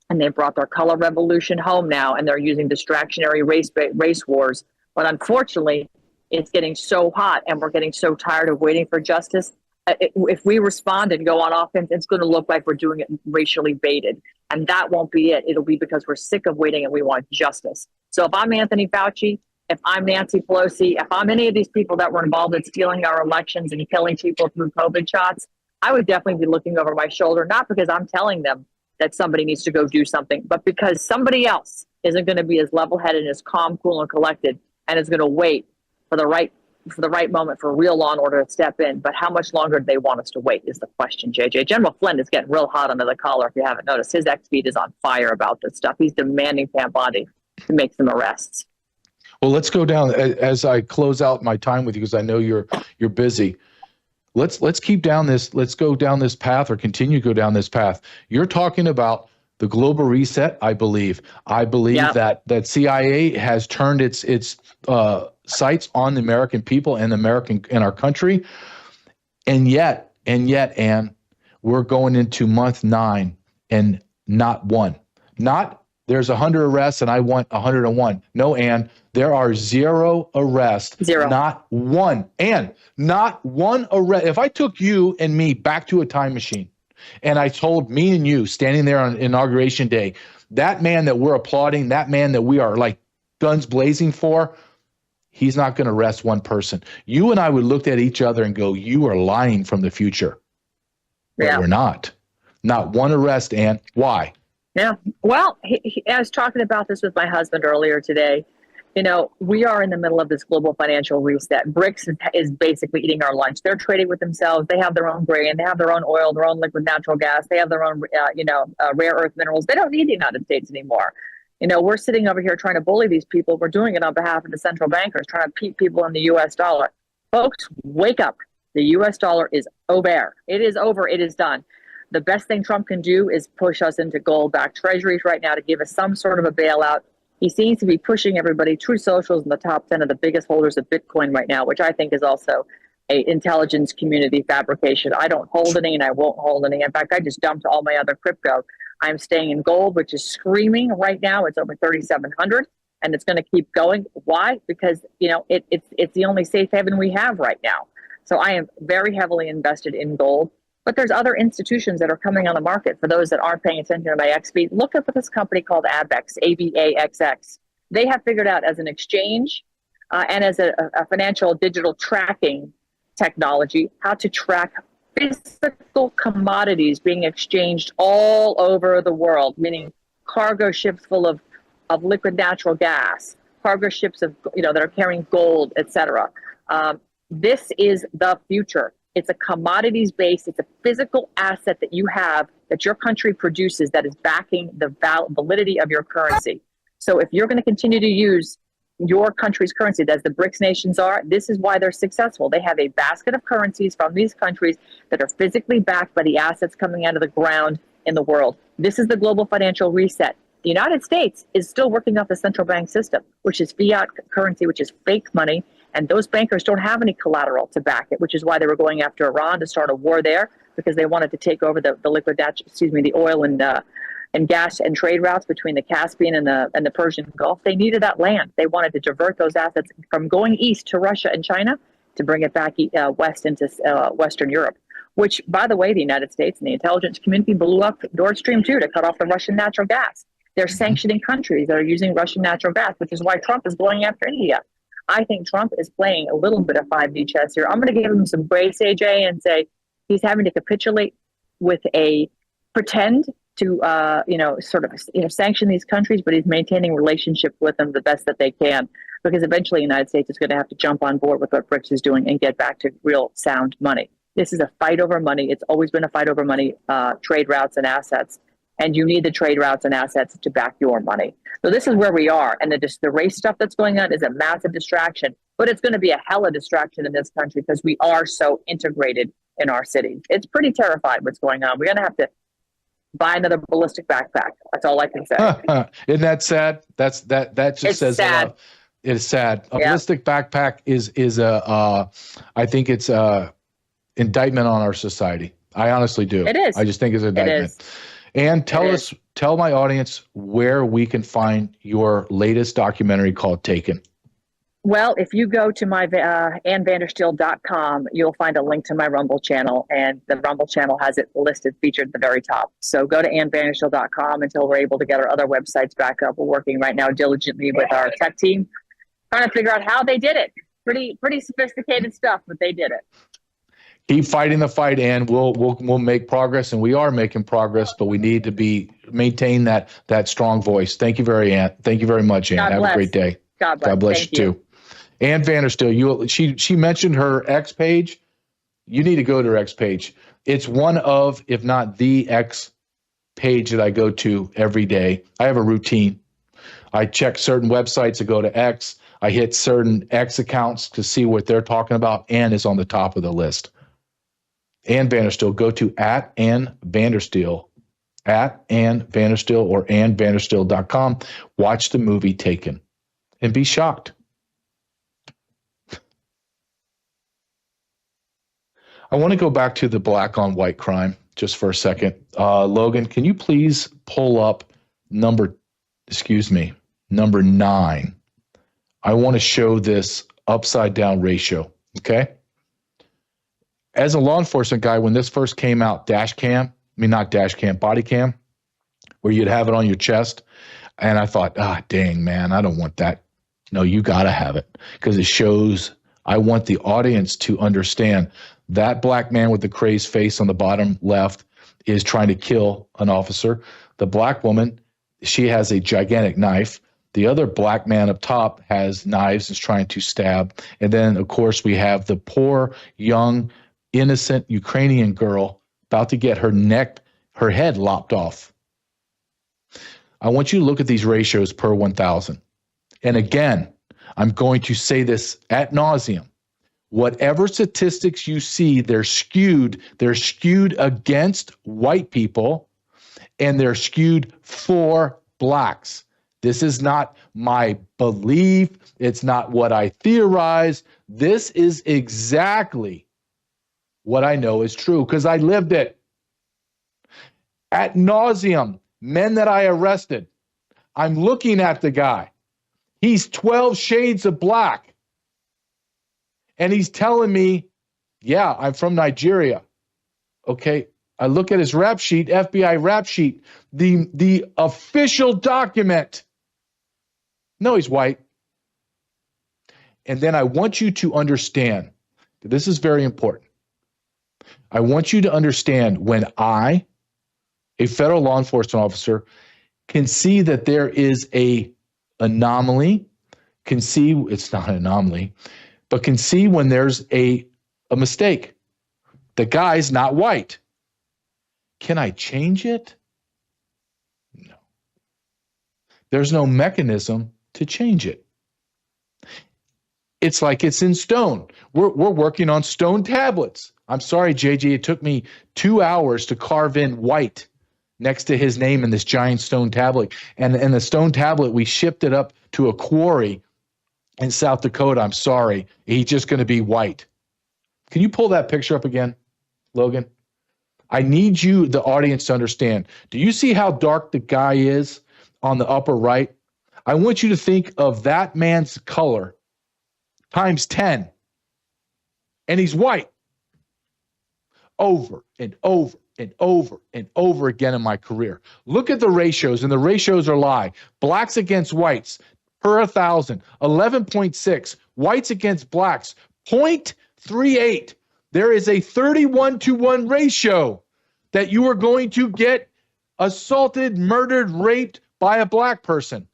And they brought their color revolution home now, and they're using distractionary race wars. But unfortunately, it's getting so hot, and we're getting so tired of waiting for justice. If we respond and go on offense, it's going to look like we're doing it racially baited. And that won't be it. It'll be because we're sick of waiting and we want justice. So if I'm Anthony Fauci, if I'm Nancy Pelosi, if I'm any of these people that were involved in stealing our elections and killing people through COVID shots, I would definitely be looking over my shoulder, not because I'm telling them that somebody needs to go do something, but because somebody else isn't going to be as level-headed and as calm, cool, and collected, and is going to wait for the right moment for real law and order to step in. But how much longer do they want us to wait is the question, JJ. General Flynn is getting real hot under the collar, if you haven't noticed. His ex-feed is on fire about this stuff. He's demanding Pam Bondi to make some arrests. Well, let's go down as I close out my time with you, because I know you're busy. Let's keep down this. Let's go down this path, or continue to go down this path. You're talking about the global reset. I believe that CIA has turned its sights on the American people and our country, and yet, Ann, we're going into month 9 and not one. Not there's 100 arrests and I want 101. No, Ann, there are 0 arrests. 0. Not one. Ann, not one arrest. If I took you and me back to a time machine and I told me and you standing there on Inauguration Day, that man that we're applauding, that man that we are like guns blazing for, he's not going to arrest one person. You and I would look at each other and go, you are lying from the future. But we're not. Not one arrest, Ann. Why? Yeah. Well, I was talking about this with my husband earlier today. You know, we are in the middle of this global financial reset. BRICS is basically eating our lunch. They're trading with themselves. They have their own grain. They have their own oil, their own liquid natural gas. They have their own, rare earth minerals. They don't need the United States anymore. You know, we're sitting over here trying to bully these people. We're doing it on behalf of the central bankers, trying to keep people in the U.S. dollar. Folks, wake up. The U.S. dollar is over. It is over. It is done. The best thing Trump can do is push us into gold-backed treasuries right now to give us some sort of a bailout. He seems to be pushing everybody. True Social is in the top 10 of the biggest holders of Bitcoin right now, which I think is also a intelligence community fabrication. I don't hold any and I won't hold any. In fact, I just dumped all my other crypto. I'm staying in gold, which is screaming right now. It's over 3,700 and it's going to keep going. Why? Because, you know, it's the only safe haven we have right now. So I am very heavily invested in gold. But there's other institutions that are coming on the market. For those that aren't paying attention to my XP, look up at this company called ABEX, ABAXX. They have figured out as an exchange and as a financial digital tracking technology how to track physical commodities being exchanged all over the world, meaning cargo ships full of liquid natural gas, cargo ships of that are carrying gold, etc. This is the future. It's a commodities base. It's a physical asset that you have that your country produces that is backing the validity of your currency. So if you're going to continue to use your country's currency, as the BRICS nations are, this is why they're successful. They have a basket of currencies from these countries that are physically backed by the assets coming out of the ground in the world. This is the global financial reset. The United States is still working off the central bank system, which is fiat currency, which is fake money. And those bankers don't have any collateral to back it, which is why they were going after Iran to start a war there, because they wanted to take over the oil and gas and trade routes between the Caspian and the Persian Gulf. They needed that land. They wanted to divert those assets from going east to Russia and China to bring it back west into Western Europe, which, by the way, the United States and the intelligence community blew up Nord Stream 2 to cut off the Russian natural gas. They're sanctioning countries that are using Russian natural gas, which is why Trump is going after India. I think Trump is playing a little bit of 5D chess here. I'm going to give him some grace, AJ, and say he's having to capitulate with a pretend to, sanction these countries, but he's maintaining relationship with them the best that they can, because eventually the United States is going to have to jump on board with what BRICS is doing and get back to real sound money. This is a fight over money. It's always been a fight over money, trade routes and assets. And you need the trade routes and assets to back your money. So this is where we are. And the race stuff that's going on is a massive distraction. But it's going to be a hella distraction in this country because we are so integrated in our cities. It's pretty terrifying what's going on. We're going to have to buy another ballistic backpack. That's all I can say. Isn't that sad? That just It's says sad. a lot. It is sad. A Yeah. ballistic backpack is I think it's a indictment on our society. I honestly do. It is. I just think it's an indictment. is. And tell my audience where we can find your latest documentary called Taken. Well, if you go to my AnnVandersteel.com, you'll find a link to my Rumble channel, and the Rumble channel has it listed, featured at the very top. So go to AnnVandersteel.com until we're able to get our other websites back up. We're working right now diligently with our tech team, trying to figure out how they did it. Pretty sophisticated stuff, but they did it. Keep fighting the fight, and we'll make progress, and we are making progress, but we need to maintain that strong voice. Thank you very much, Ann. Have a great day. God bless. God bless you too. Ann Vandersteel, she mentioned her X page. You need to go to her X page. It's one of, if not the X page that I go to every day. I have a routine. I check certain websites to go to X. I hit certain X accounts to see what they're talking about. Ann is on the top of the list. Ann Vandersteel, go to @Ann Vandersteel, @Ann Vandersteel or AnnVandersteel.com. Watch the movie Taken and be shocked. I want to go back to the black on white crime just for a second. Logan, can you please pull up number 9? I want to show this upside down ratio. Okay. As a law enforcement guy, when this first came out, body cam, where you'd have it on your chest. And I thought, dang, man, I don't want that. No, you got to have it because it shows. I want the audience to understand that black man with the crazed face on the bottom left is trying to kill an officer. The black woman, she has a gigantic knife. The other black man up top has knives and is trying to stab. And then, of course, we have the poor, young, innocent Ukrainian girl about to get her head lopped off. I want you to look at these ratios per 1,000. And again, I'm going to say this ad nauseum. Whatever statistics you see, they're skewed against white people, and they're skewed for blacks. This is not my belief. It's not what I theorize. This is exactly what I know is true because I lived it. Ad nauseum, men that I arrested. I'm looking at the guy. He's 12 shades of black. And he's telling me, yeah, I'm from Nigeria. Okay. I look at his rap sheet, FBI rap sheet, the official document. No, he's white. And then I want you to understand, this is very important. I want you to understand when I, a federal law enforcement officer, can see that there is a anomaly, can see it's not an anomaly, but can see when there's a mistake. The guy's not white. Can I change it? No. There's no mechanism to change it. It's like it's in stone. We're working on stone tablets. I'm sorry, JJ, it took me 2 hours to carve in white next to his name in this giant stone tablet. And the stone tablet, we shipped it up to a quarry in South Dakota. I'm sorry. He's just going to be white. Can you pull that picture up again, Logan? I need you, the audience, to understand. Do you see how dark the guy is on the upper right? I want you to think of that man's color times 10. And he's white. Over and over and over and over again in my career. Look at the ratios, and the ratios are lie. Blacks against whites per 1,000, 11.6. Whites against blacks, 0.38. There is a 31-to-1 ratio that you are going to get assaulted, murdered, raped by a black person.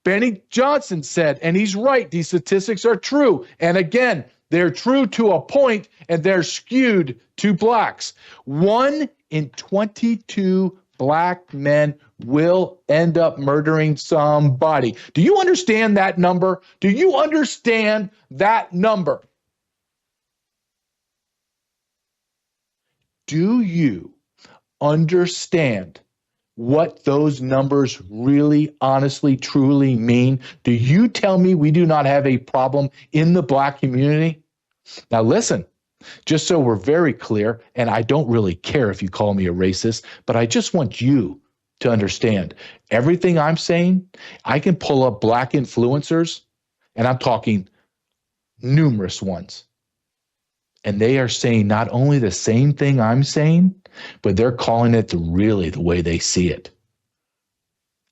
Benny Johnson said, and he's right, these statistics are true. And again, they're true to a point, and they're skewed to blacks. 1 in 22 black men will end up murdering somebody. Do you understand that number? Do you understand that number? Do you understand what those numbers really, honestly, truly mean? Do you tell me we do not have a problem in the black community? Now listen, just so we're very clear, and I don't really care if you call me a racist, but I just want you to understand everything I'm saying. I can pull up black influencers, and I'm talking numerous ones. And they are saying not only the same thing I'm saying, but they're calling it really the way they see it.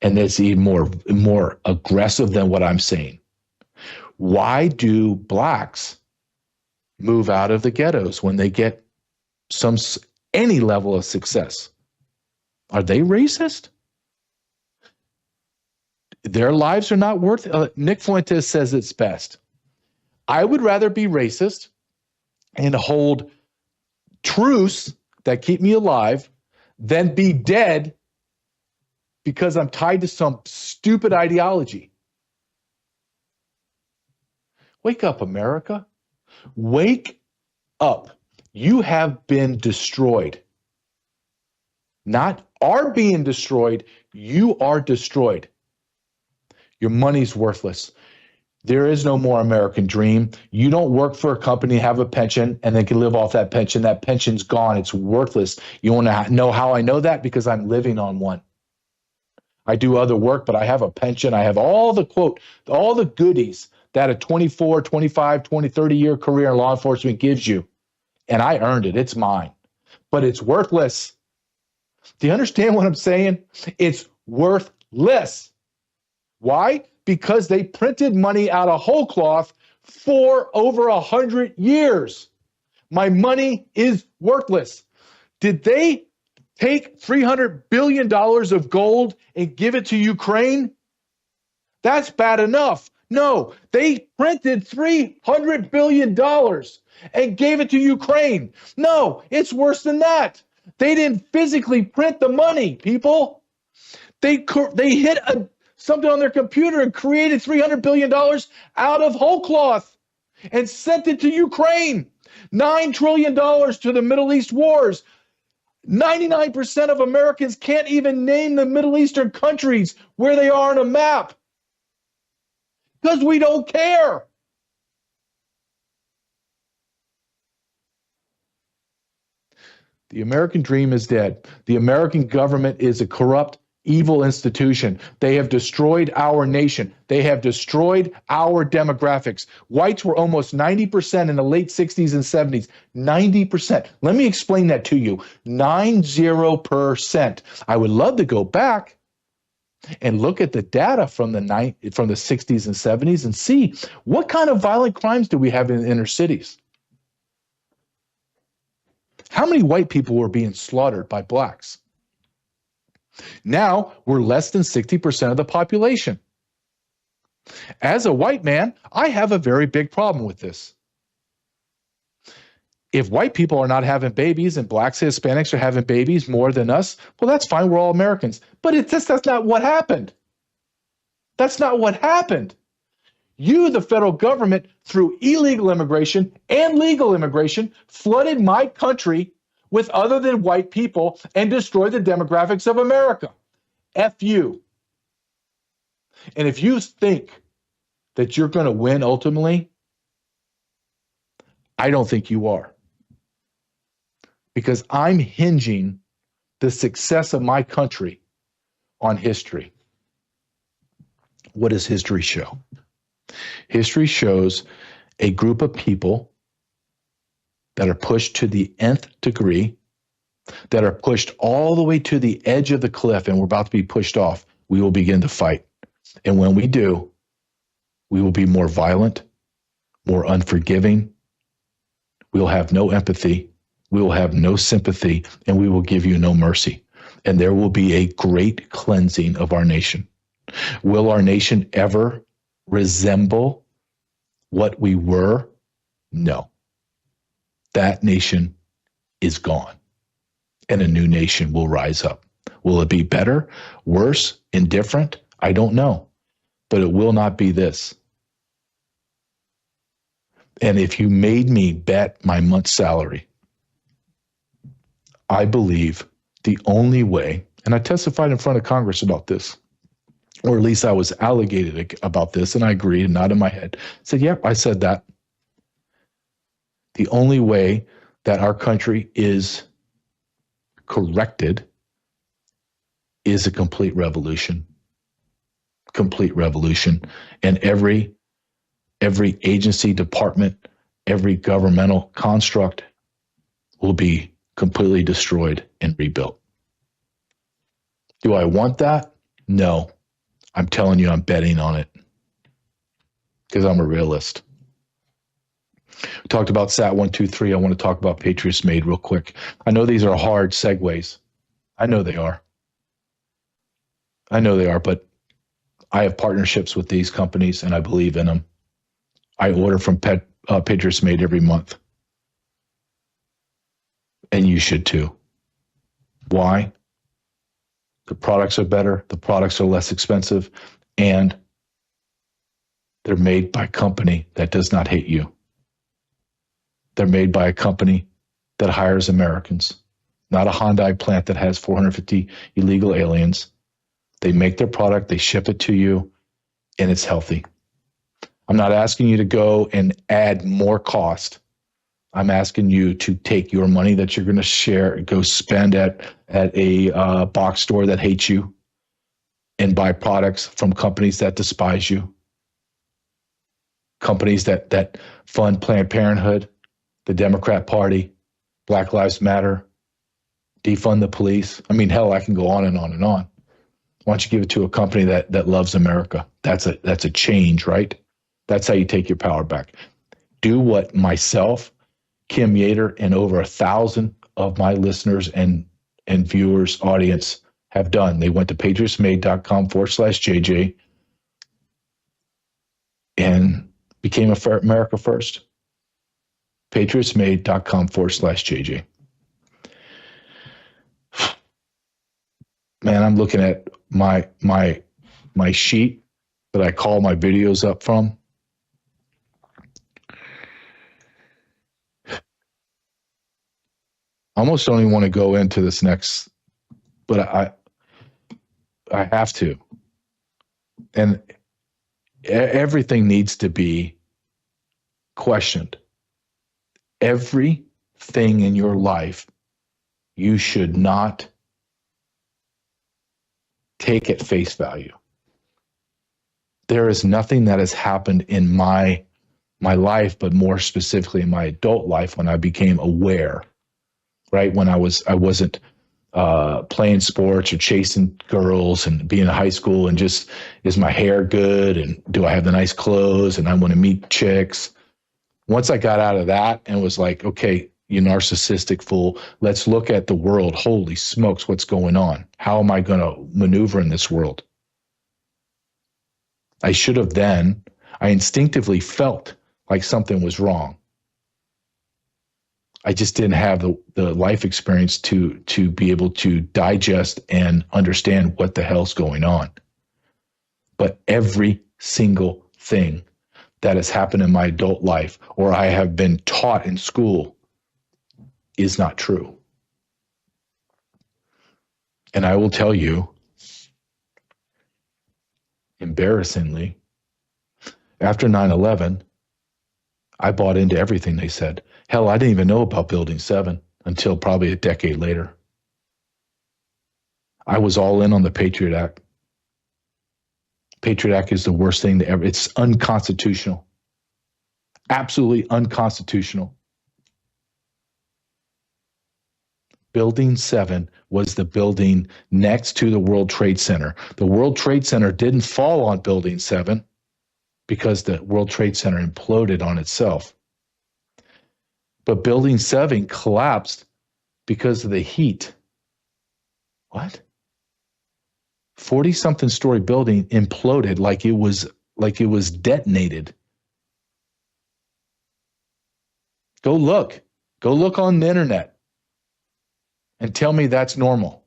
And it's even more aggressive than what I'm saying. Why do blacks move out of the ghettos when they get any level of success? Are they racist? Their lives are not worth it. Nick Fuentes says it's best. I would rather be racist and hold truths that keep me alive than be dead because I'm tied to some stupid ideology. Wake up, America. Wake up. You have been destroyed. Not are being destroyed. You are destroyed. Your money's worthless. There is no more American dream. You don't work for a company, have a pension, and then can live off that pension. That pension's gone. It's worthless. You want to know how I know that? Because I'm living on one. I do other work, but I have a pension. I have all the goodies that a 24, 25, 20, 30-year career in law enforcement gives you. And I earned it. It's mine. But it's worthless. Do you understand what I'm saying? It's worthless. Why? Because they printed money out of whole cloth for over 100 years. My money is worthless. Did they take $300 billion of gold and give it to Ukraine? That's bad enough. No, they printed $300 billion and gave it to Ukraine. No, it's worse than that. They didn't physically print the money, people. They hit something on their computer and created $300 billion out of whole cloth and sent it to Ukraine. $9 trillion to the Middle East wars. 99% of Americans can't even name the Middle Eastern countries where they are on a map because we don't care. The American dream is dead. The American government is a corrupt, evil institution. They have destroyed our nation. They have destroyed our demographics. Whites were almost 90% in the late 60s and 70s. 90%. Let me explain that to you. 90%. I would love to go back and look at the data from the 60s and 70s and see what kind of violent crimes do we have in inner cities. How many white people were being slaughtered by blacks? Now we're less than 60% of the population. As a white man, I have a very big problem with this. If white people are not having babies and blacks and Hispanics are having babies more than us, well, that's fine. We're all Americans. But that's not what happened. That's not what happened. You, the federal government, through illegal immigration and legal immigration, flooded my country with other than white people and destroyed the demographics of America. F you. And if you think that you're going to win ultimately, I don't think you are. Because I'm hinging the success of my country on history. What does history show? History shows a group of people that are pushed to the nth degree, that are pushed all the way to the edge of the cliff, and we're about to be pushed off. We will begin to fight. And when we do, we will be more violent, more unforgiving. We will have no empathy. We will have no sympathy, and we will give you no mercy. And there will be a great cleansing of our nation. Will our nation ever resemble what we were? No. That nation is gone, and a new nation will rise up. Will it be better, worse, indifferent? I don't know, but it will not be this. And if you made me bet my month's salary, I believe the only way And I testified in front of Congress about this, or at least I was allegated about this, and I agreed, and nodded my head. I said, yep, I said that. The only way that our country is corrected is a complete revolution. Complete revolution. And every agency, department, every governmental construct will be completely destroyed and rebuilt. Do I want that? No. I'm telling you, I'm betting on it because I'm a realist. We talked about SAT 123. I want to talk about Patriots Made real quick. I know these are hard segues. I know they are. But I have partnerships with these companies and I believe in them. I order from Patriots Made every month. And you should too. Why? The products are better, the products are less expensive, and they're made by a company that does not hate you. They're made by a company that hires Americans, not a Hyundai plant that has 450 illegal aliens. They make their product, they ship it to you, and it's healthy. I'm not asking you to go and add more cost. I'm asking you to take your money that you're going to share, go spend at a box store that hates you, and buy products from companies that despise you, companies that fund Planned Parenthood, the Democrat Party, Black Lives Matter, defund the police. I mean, hell, I can go on and on and on. Why don't you give it to a company that loves America? That's a change, right? That's how you take your power back. Do what myself, Kim Yater, and over 1,000 of my listeners and viewers, audience have done. They went to patriotsmade.com/JJ and became America First. patriotsmade.com/JJ. Man, I'm looking at my sheet that I call my videos up from. I almost don't even want to go into this next, but I have to. And everything needs to be questioned. Everything in your life, you should not take at face value. There is nothing that has happened in my life, but more specifically in my adult life when I became aware. Right when I wasn't playing sports or chasing girls and being in high school and just, is my hair good and do I have the nice clothes and I want to meet chicks. Once I got out of that and was like, okay, you narcissistic fool, let's look at the world. Holy smokes, what's going on? How am I going to maneuver in this world? I instinctively felt like something was wrong. I just didn't have the life experience to be able to digest and understand what the hell's going on. But every single thing that has happened in my adult life or I have been taught in school is not true. And I will tell you, embarrassingly, after 9/11, I bought into everything they said. Hell, I didn't even know about Building 7 until probably a decade later. I was all in on the Patriot Act. Patriot Act is the worst thing to ever. It's unconstitutional. Absolutely unconstitutional. Building 7 was the building next to the World Trade Center. The World Trade Center didn't fall on Building 7 because the World Trade Center imploded on itself. But Building 7 collapsed because of the heat. What? 40-something story building imploded like it was detonated. Go look on the internet and tell me that's normal.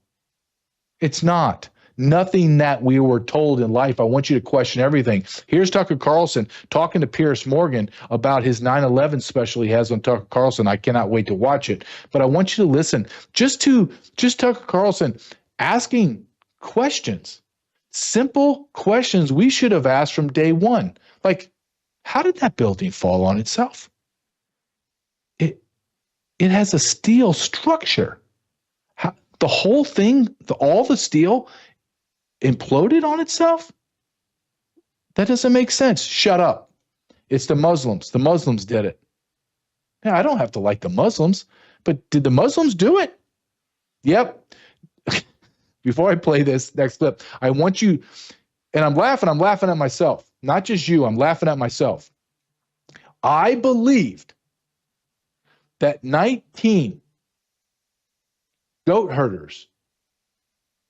It's not. Nothing that we were told in life. I want you to question everything. Here's Tucker Carlson talking to Piers Morgan about his 9/11 special he has on Tucker Carlson. I cannot wait to watch it. But I want you to listen just Tucker Carlson asking questions, simple questions we should have asked from day one. Like, how did that building fall on itself? It has a steel structure. The whole thing, all the steel imploded on itself? That doesn't make sense. Shut up. It's the Muslims. The Muslims did it. Yeah, I don't have to like the Muslims, but did the Muslims do it? Yep. Before I play this next clip, I want you, and I'm laughing at myself. Not just you, I'm laughing at myself. I believed that 19 goat herders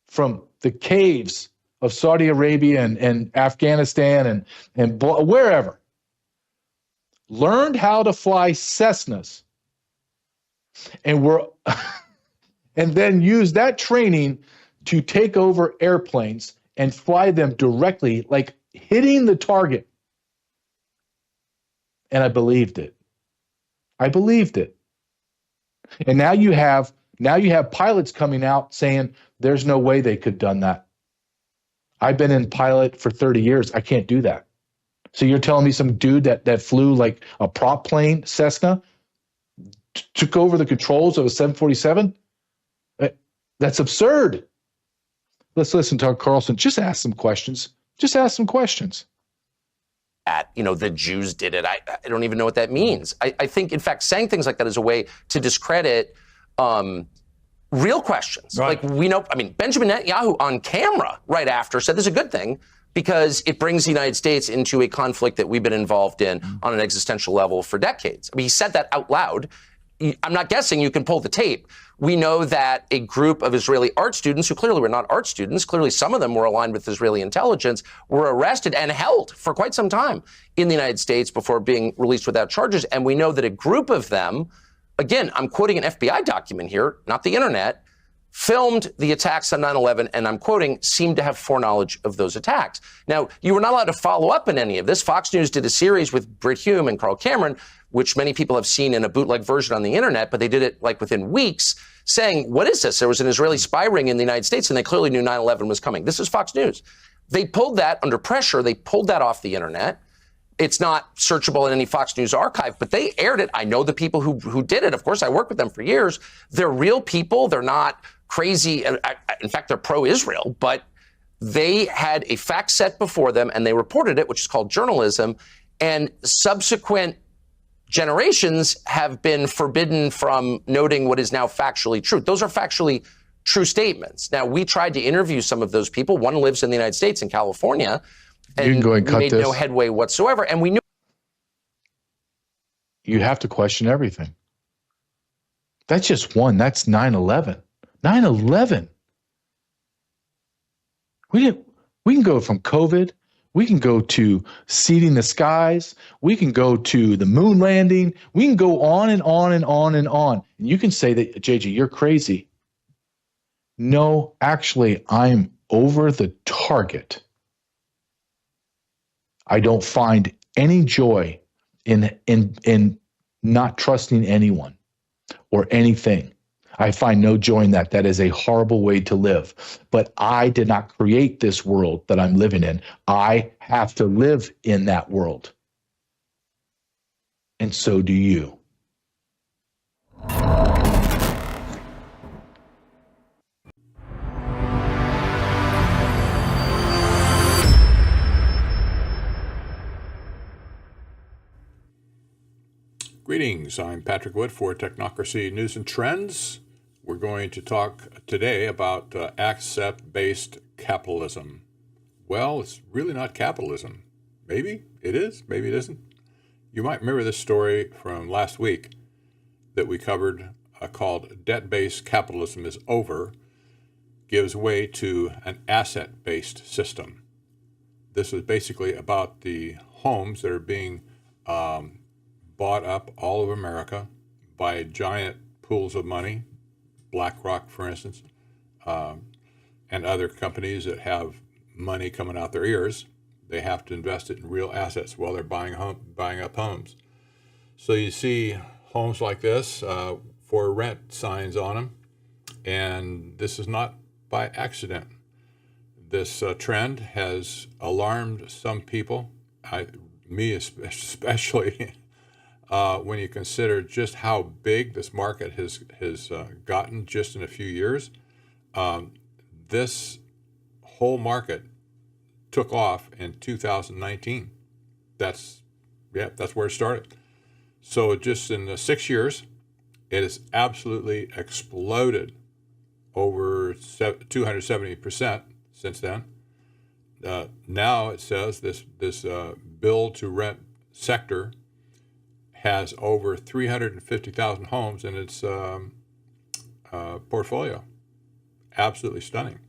from the caves of Saudi Arabia and Afghanistan and wherever learned how to fly Cessnas and and then used that training to take over airplanes and fly them directly, like hitting the target. And I believed it. I believed it. And now you have pilots coming out saying there's no way they could have done that. I've been in pilot for 30 years. I can't do that. So you're telling me some dude that flew like a prop plane, Cessna, took over the controls of a 747? That's absurd. Let's listen to Carlson. Just ask some questions. The Jews did it. I don't even know what that means. I think, in fact, saying things like that is a way to discredit real questions. Right. Like, we know, Benjamin Netanyahu on camera right after said this is a good thing because it brings the United States into a conflict that we've been involved in on an existential level for decades. He said that out loud. I'm not guessing, you can pull the tape. We know that a group of Israeli art students, who clearly were not art students, clearly some of them were aligned with Israeli intelligence, were arrested and held for quite some time in the United States before being released without charges. And we know that a group of them, again, I'm quoting an FBI document here, not the internet, filmed the attacks on 9/11, and I'm quoting, seemed to have foreknowledge of those attacks. Now, you were not allowed to follow up in any of this. Fox News did a series with Britt Hume and Carl Cameron, which many people have seen in a bootleg version on the internet, but they did it like within weeks, saying, what is this? There was an Israeli spy ring in the United States, and they clearly knew 9/11 was coming. This is Fox News. They pulled that under pressure. They pulled that off the internet. It's not searchable in any Fox News archive, but they aired it. I know the people who did it. Of course, I worked with them for years. They're real people. They're not crazy. In fact, they're pro-Israel, but they had a fact set before them, and they reported it, which is called journalism, and subsequent generations have been forbidden from noting what is now factually true. Those are factually true statements. Now, we tried to interview some of those people. One lives in the United States, in California, and you can go and cut made this. No headway whatsoever. And we knew. You have to question everything. That's just one. That's 9/11. 9/11. We can go from COVID. We can go to seeding the skies. We can go to the moon landing. We can go on and on and on and on. And you can say that, JJ, you're crazy. No, actually, I'm over the target. I don't find any joy in not trusting anyone or anything. I find no joy in that. That is a horrible way to live. But I did not create this world that I'm living in. I have to live in that world. And so do you. Greetings, I'm Patrick Wood for Technocracy News and Trends. We're going to talk today about asset-based capitalism. Well, it's really not capitalism. Maybe it is, maybe it isn't. You might remember this story from last week that we covered called Debt-Based Capitalism is Over, Gives Way to an Asset-Based System. This is basically about the homes that are being bought up all over America by giant pools of money, BlackRock, for instance, and other companies that have money coming out their ears. They have to invest it in real assets while they're buying up homes. So you see homes like this, for rent signs on them, and this is not by accident. This trend has alarmed some people, me especially, when you consider just how big this market has gotten just in a few years. This whole market took off in 2019. That's where it started. So just in the 6 years, it has absolutely exploded over 270% since then. Now it says this build to rent sector has over 350,000 homes in its portfolio. Absolutely stunning.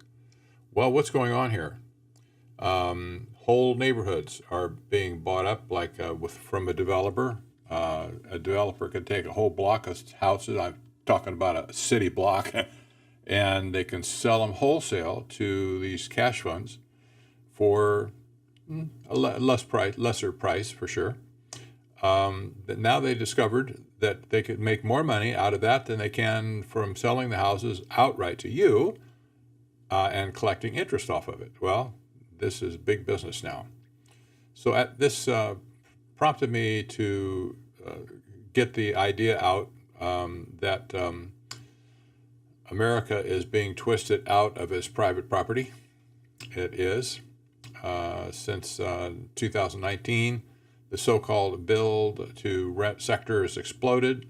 Well, what's going on here? Whole neighborhoods are being bought up, like from a developer. A developer could take a whole block of houses. I'm talking about a city block, and they can sell them wholesale to these cash funds for a lesser price for sure. But now they discovered that they could make more money out of that than they can from selling the houses outright to you and collecting interest off of it. Well, this is big business now. So this prompted me to get the idea out that America is being twisted out of its private property. It is. Since 2019, the so-called build to rent sector has exploded.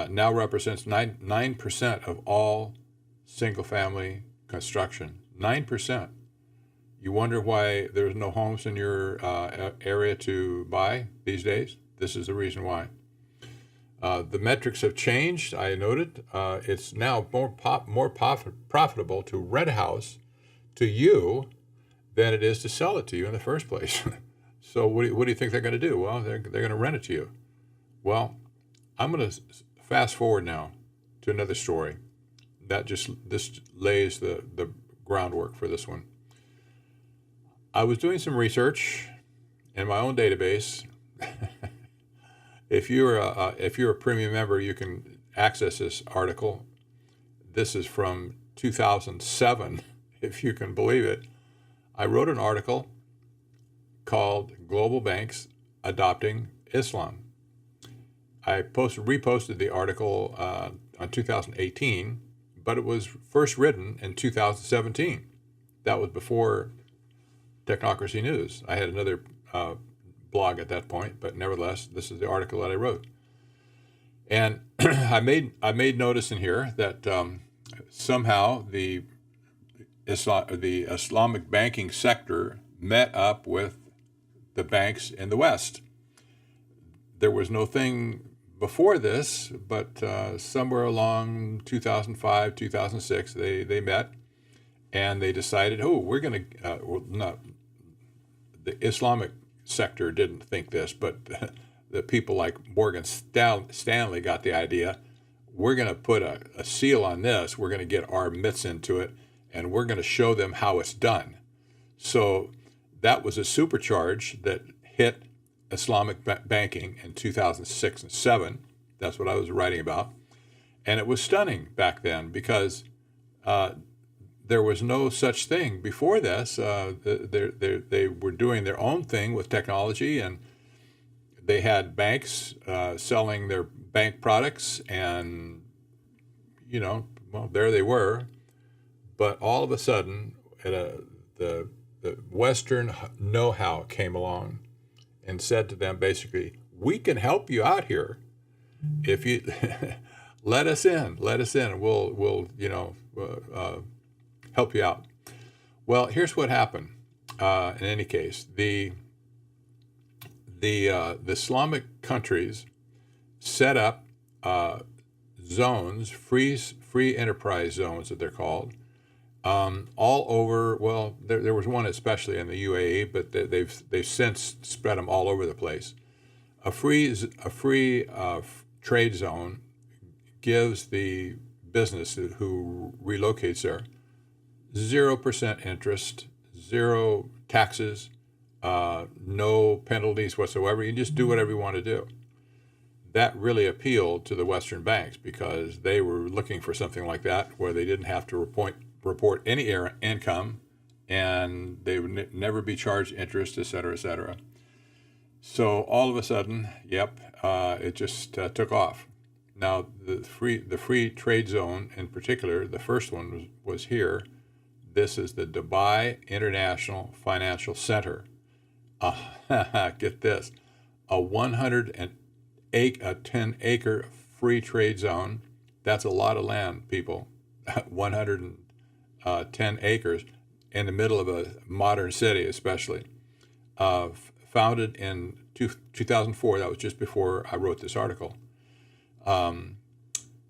Now represents 9% of all single-family construction. 9%. You wonder why there's no homes in your area to buy these days? This is the reason why. The metrics have changed, I noted. It's now more profitable to rent a house to you than it is to sell it to you in the first place. So what do you think they're going to do? Well, they're going to rent it to you. Well, I'm going to fast forward now to another story. This lays the groundwork for this one. I was doing some research in my own database. If you're a premium member, you can access this article. This is from 2007, if you can believe it. I wrote an article called Global Banks Adopting Islam. I reposted the article on 2018, but it was first written in 2017. That was before Technocracy News. I had another blog at that point, but nevertheless, this is the article that I wrote. And I made notice in here that somehow the Islamic banking sector met up with the banks in the West. There was no thing before this, but somewhere along 2005, 2006, they met, and they decided, we're going to, the Islamic sector didn't think this, but the people like Morgan Stanley got the idea. We're going to put a seal on this. We're going to get our mitts into it, and we're going to show them how it's done. So that was a supercharge that hit Islamic banking in 2006 and 2007. That's what I was writing about. And it was stunning back then because there was no such thing before this. They were doing their own thing with technology, and they had banks selling their bank products, and, there they were. But all of a sudden, the Western know-how came along and said to them, basically, we can help you out here if you let us in, and we'll help you out. Well, here's what happened. In any case, the Islamic countries set up zones, free enterprise zones that they're called, all over. Well, there was one especially in the UAE, but they've since spread them all over the place. A free trade zone gives the business who relocates there 0% interest, 0 taxes, no penalties whatsoever. You just do whatever you want to do. That really appealed to the Western banks because they were looking for something like that where they didn't have to report any income, and they would never be charged interest, et cetera, et cetera. So all of a sudden, it just took off. Now the free trade zone in particular, the first one was here. This is the Dubai International Financial Center. Get this, a 110-acre free trade zone. That's a lot of land, people. 110 acres in the middle of a modern city, especially. Founded in 2004. That was just before I wrote this article.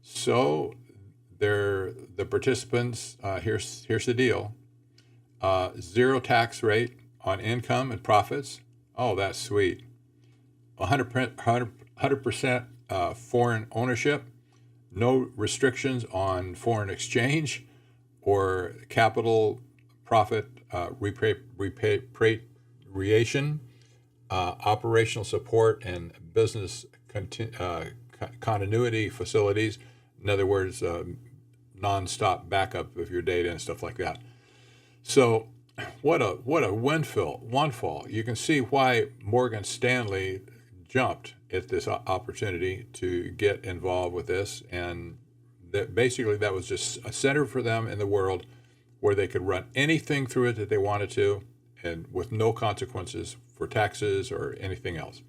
So the participants, here's the deal. 0 tax rate on income and profits. Oh, that's sweet. 100% foreign ownership. No restrictions on foreign exchange or capital profit repatriation, operational support, and business continuity facilities. In other words, nonstop backup of your data and stuff like that. So what a windfall. You can see why Morgan Stanley jumped at this opportunity to get involved with this, and that basically that was just a center for them in the world where they could run anything through it that they wanted to, and with no consequences for taxes or anything else.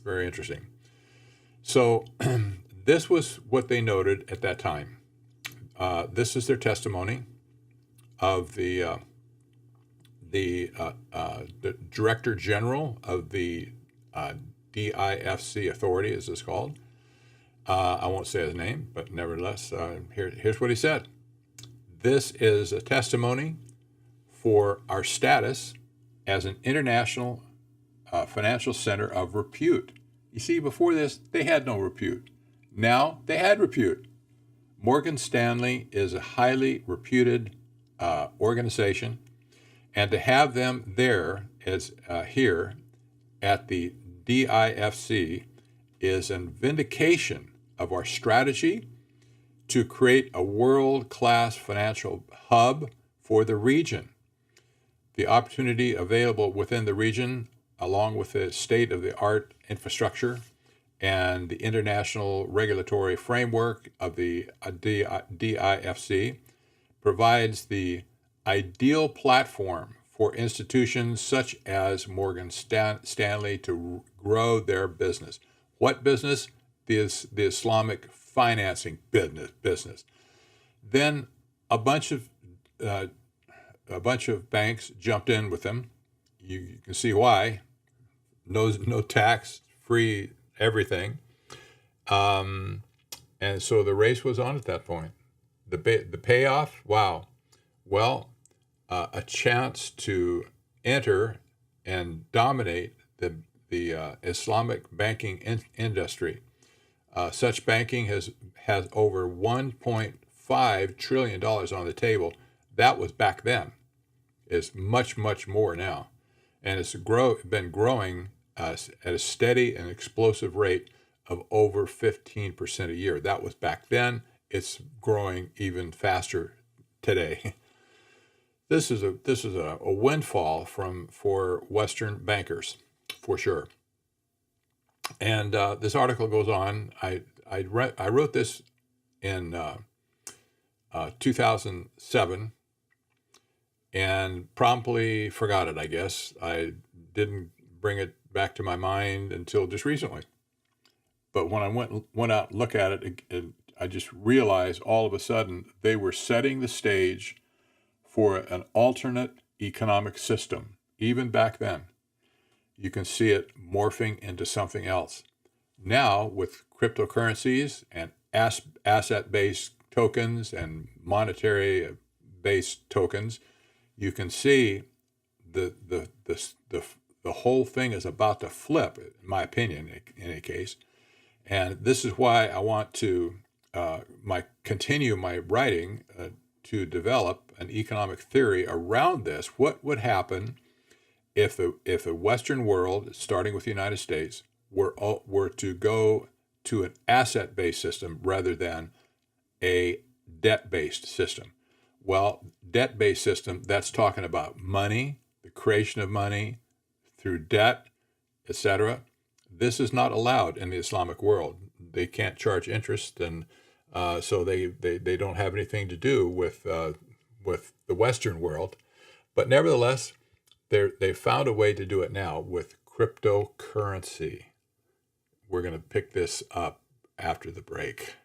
Very interesting. So this was what they noted at that time. This is their testimony of the Director General of the DIFC Authority, as it's called. I won't say his name, but nevertheless, here's what he said. This is a testimony for our status as an international financial center of repute. You see, before this, they had no repute. Now they had repute. Morgan Stanley is a highly reputed organization, and to have them there as here at the DIFC is a vindication of our strategy to create a world-class financial hub for the region. The opportunity available within the region, along with the state-of-the-art infrastructure and the international regulatory framework of the DIFC, provides the ideal platform for institutions such as Morgan Stanley to grow their business. What business? The Islamic financing business. Then a bunch of banks jumped in with them. You can see why. No tax, free everything, and so the race was on at that point. The payoff, wow. Well, a chance to enter and dominate the Islamic banking industry. Such banking has over $1.5 trillion on the table. That was back then. It's much, much more now. And it's been growing at a steady and explosive rate of over 15% a year. That was back then. It's growing even faster today. This is a windfall for Western bankers, for sure. And this article goes on. I wrote this in 2007 and promptly forgot it, I guess. I didn't bring it back to my mind until just recently. But when I went out and looked at it, I just realized all of a sudden they were setting the stage for an alternate economic system, even back then. You can see it morphing into something else. Now, with cryptocurrencies and asset-based tokens and monetary-based tokens, you can see the whole thing is about to flip, in my opinion, in any case. And this is why I want to continue my writing to develop an economic theory around this. What would happen if the Western world, starting with the United States, were to go to an asset-based system rather than a debt-based system? Well, debt-based system, that's talking about money, the creation of money through debt, etc. This is not allowed in the Islamic world. They can't charge interest, and so they don't have anything to do with the Western world. But nevertheless, they found a way to do it now with cryptocurrency. We're going to pick this up after the break.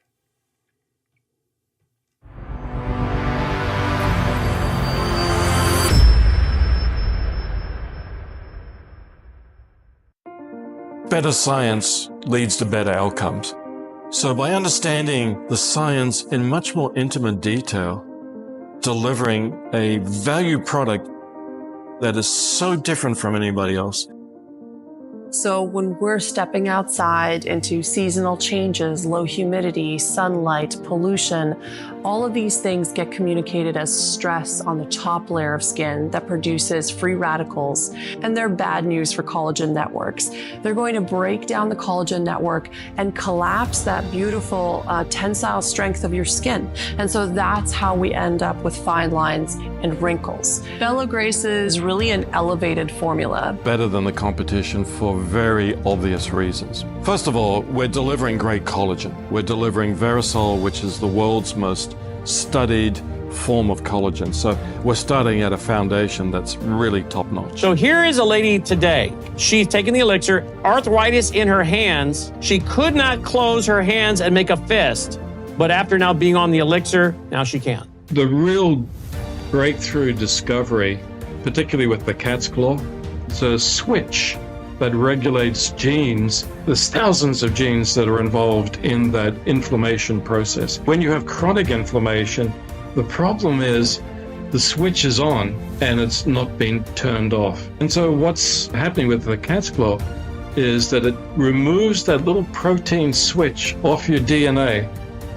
Better science leads to better outcomes. So by understanding the science in much more intimate detail, delivering a value product that is so different from anybody else. So when we're stepping outside into seasonal changes, low humidity, sunlight, pollution, all of these things get communicated as stress on the top layer of skin that produces free radicals, and they're bad news for collagen networks. They're going to break down the collagen network and collapse that beautiful tensile strength of your skin. And so that's how we end up with fine lines and wrinkles. Bella Grace is really an elevated formula. Better than the competition for very obvious reasons. First of all, we're delivering great collagen. We're delivering Verisol, which is the world's most studied form of collagen. So we're starting at a foundation that's really top notch. So here is a lady today. She's taken the elixir, arthritis in her hands. She could not close her hands and make a fist, but after now being on the elixir, now she can. The real breakthrough discovery, particularly with the cat's claw, it's a switch that regulates genes. There's thousands of genes that are involved in that inflammation process. When you have chronic inflammation, the problem is the switch is on and it's not being turned off. And so what's happening with the cat's claw is that it removes that little protein switch off your DNA,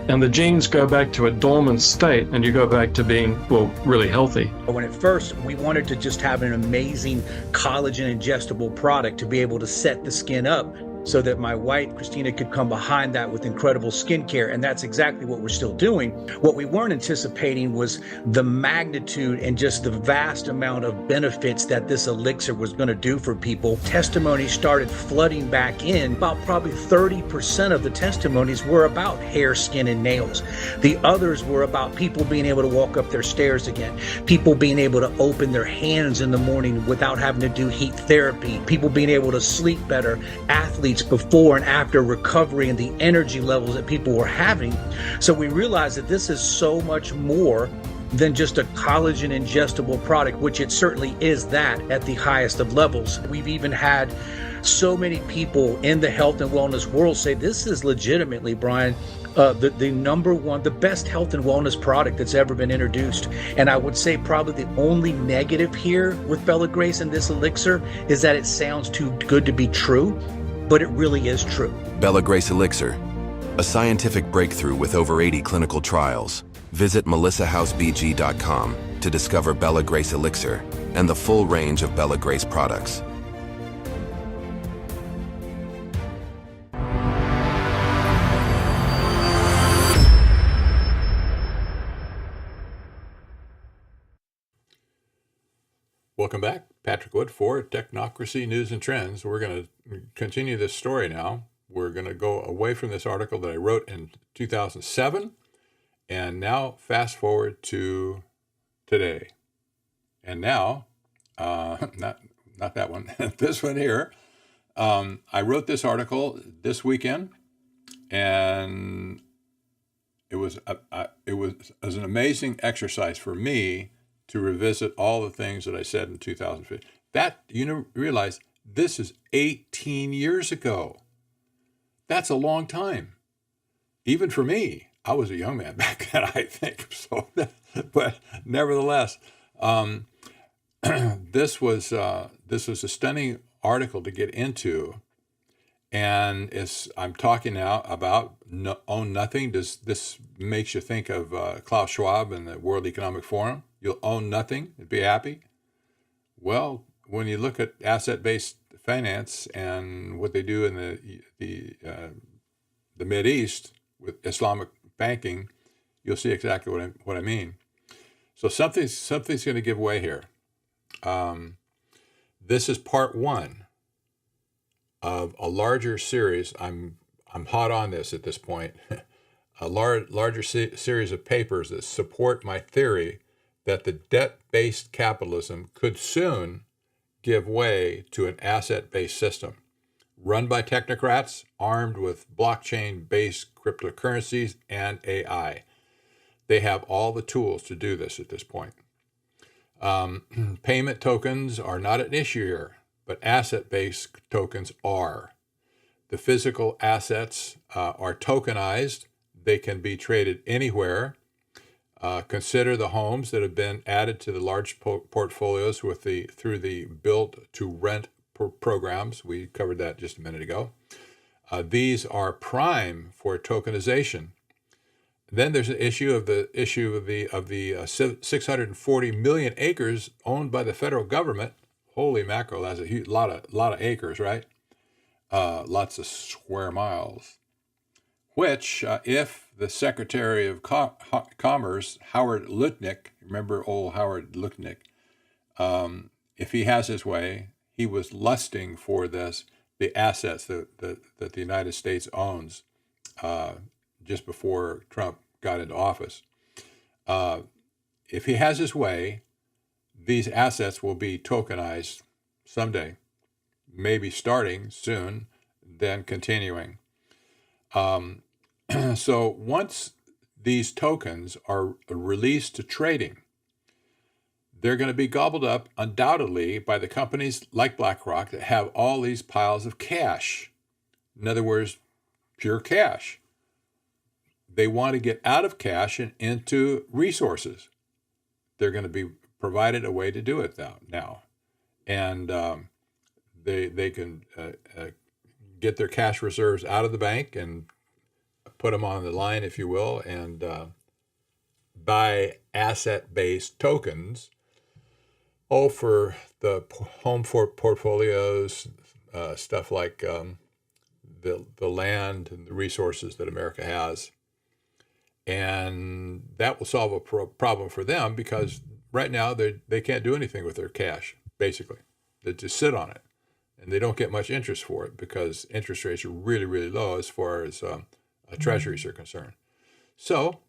and the genes go back to a dormant state, and you go back to being, well, really healthy. When at first we wanted to just have an amazing collagen ingestible product to be able to set the skin up so that my wife, Christina, could come behind that with incredible skincare. And that's exactly what we're still doing. What we weren't anticipating was the magnitude and just the vast amount of benefits that this elixir was going to do for people. Testimonies started flooding back in. About probably 30% of the testimonies were about hair, skin, and nails. The others were about people being able to walk up their stairs again, people being able to open their hands in the morning without having to do heat therapy, people being able to sleep better, athletes before and after recovery, and the energy levels that people were having. So we realized that this is so much more than just a collagen ingestible product, which it certainly is that at the highest of levels. We've even had so many people in the health and wellness world say this is legitimately, Brian, the number one, the best health and wellness product that's ever been introduced. And I would say probably the only negative here with Bella Grace and this elixir is that it sounds too good to be true, but it really is true. Bella Grace Elixir, a scientific breakthrough with over 80 clinical trials. Visit melissahousebg.com to discover Bella Grace Elixir and the full range of Bella Grace products. Welcome back. Patrick Wood for Technocracy News and Trends. We're going to continue this story now. We're going to go away from this article that I wrote in 2007 and now fast forward to today. And now, not that one, this one here. I wrote this article this weekend, and it was an amazing exercise for me to revisit all the things that I said in 2015. That, realize this is 18 years ago. That's a long time. Even for me, I was a young man back then, I think. So, but nevertheless, this was a stunning article to get into. And I'm talking now about own nothing. This makes you think of Klaus Schwab and the World Economic Forum. You'll own nothing and be happy. Well, when you look at asset-based finance and what they do in the Mideast with Islamic banking, you'll see exactly what I mean. So something's going to give way here. This is part one of a larger series. I'm hot on this at this point. A larger series of papers that support my theory that the debt-based capitalism could soon give way to an asset-based system run by technocrats armed with blockchain-based cryptocurrencies and AI. They have all the tools to do this at this point. Payment tokens are not an issue here, but asset-based tokens are. The physical assets are tokenized. They can be traded anywhere. Consider the homes that have been added to the large portfolios through the build-to-rent programs. We covered that just a minute ago. These are prime for tokenization. Then there's an issue of the 640 million acres owned by the federal government. Holy mackerel, that's a huge lot of acres, right? Lots of square miles. Which, if the Secretary of Commerce, Howard Lutnick, remember old Howard Lutnick, if he has his way, he was lusting for the assets that the United States owns just before Trump got into office. If he has his way, these assets will be tokenized someday, maybe starting soon, then continuing. So once these tokens are released to trading, they're going to be gobbled up undoubtedly by the companies like BlackRock that have all these piles of cash. In other words, pure cash. They want to get out of cash and into resources. They're going to be provided a way to do it now. And they can get their cash reserves out of the bank and put them on the line, if you will, and buy asset-based tokens, for the home portfolios, stuff like the land and the resources that America has. And that will solve a problem for them, because right now they can't do anything with their cash, basically. They just sit on it. And they don't get much interest for it because interest rates are really, really low as far as treasuries are concerned. So